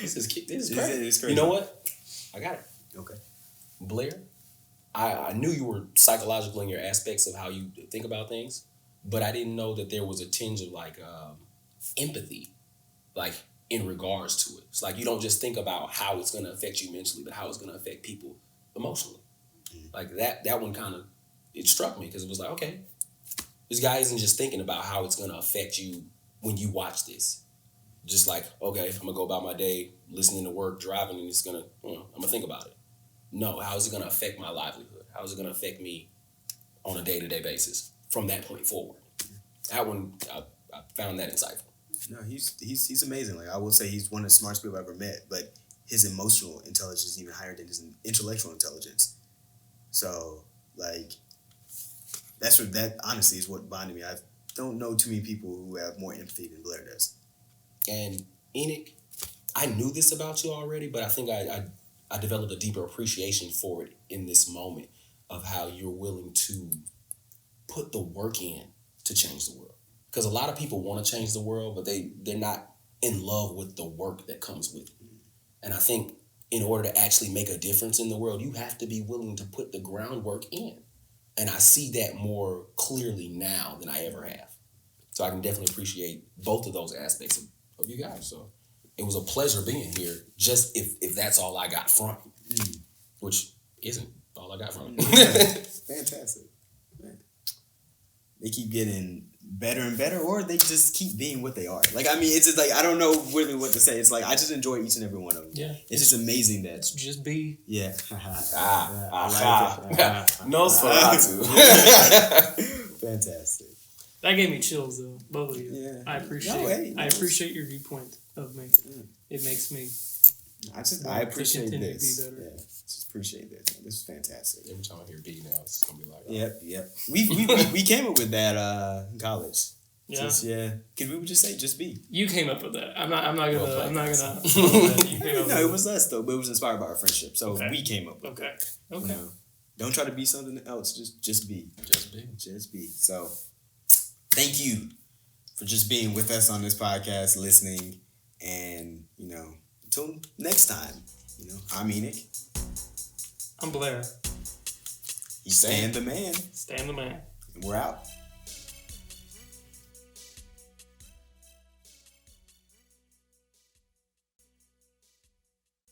This is crazy. It's crazy. You know what? I got it. Okay. Blair, I knew you were psychological in your aspects of how you think about things, but I didn't know that there was a tinge of like empathy, like in regards to it. It's like you don't just think about how it's going to affect you mentally, but how it's going to affect people emotionally. Like that one kind of, it struck me because it was like, okay, this guy isn't just thinking about how it's going to affect you when you watch this. Just like, okay, I'm going to go about my day, listening to work, driving, and it's going to, I'm going to think about it. No, how is it going to affect my livelihood? How is it going to affect me on a day-to-day basis from that point forward? That one, I found that insightful. No, he's amazing. Like I will say, he's one of the smartest people I've ever met. But his emotional intelligence is even higher than his intellectual intelligence. So like, that honestly is what bonded me. I don't know too many people who have more empathy than Blair does. And Enoch, I knew this about you already, but I think I developed a deeper appreciation for it in this moment of how you're willing to put the work in to change the world. Because a lot of people want to change the world, but they're not in love with the work that comes with it. And I think in order to actually make a difference in the world, you have to be willing to put the groundwork in. And I see that more clearly now than I ever have. So I can definitely appreciate both of those aspects of you guys. So it was a pleasure being here, just if that's all I got from it, which isn't all I got from it. Fantastic. Man. They keep getting better and better, or they just keep being what they are. Like, I mean, it's just like, I don't know really what to say. It's like, I just enjoy each and every one of them. Yeah. It's just amazing that. Just be. Yeah. No Sferatu. Fantastic. That gave me chills, though, both of you. Yeah. I appreciate I appreciate your viewpoint of me. It makes me. I appreciate continue this. to be better. Yeah. Just appreciate this. This is fantastic. Every time I hear B now, it's gonna be like, Yep. We came up with that in college. Yeah. Just, Cause we would just say just be. You came up with that. I'm not gonna. You came up No, with it was us though, but it was inspired by our friendship. So Okay. we came up with Okay. it. Okay. You know? Don't try to be something else. Just be. Just be. So thank you for just being with us on this podcast, listening, and until next time. I'm Enoch. I'm Blair. He's Stan the man. Stan the man. And we're out.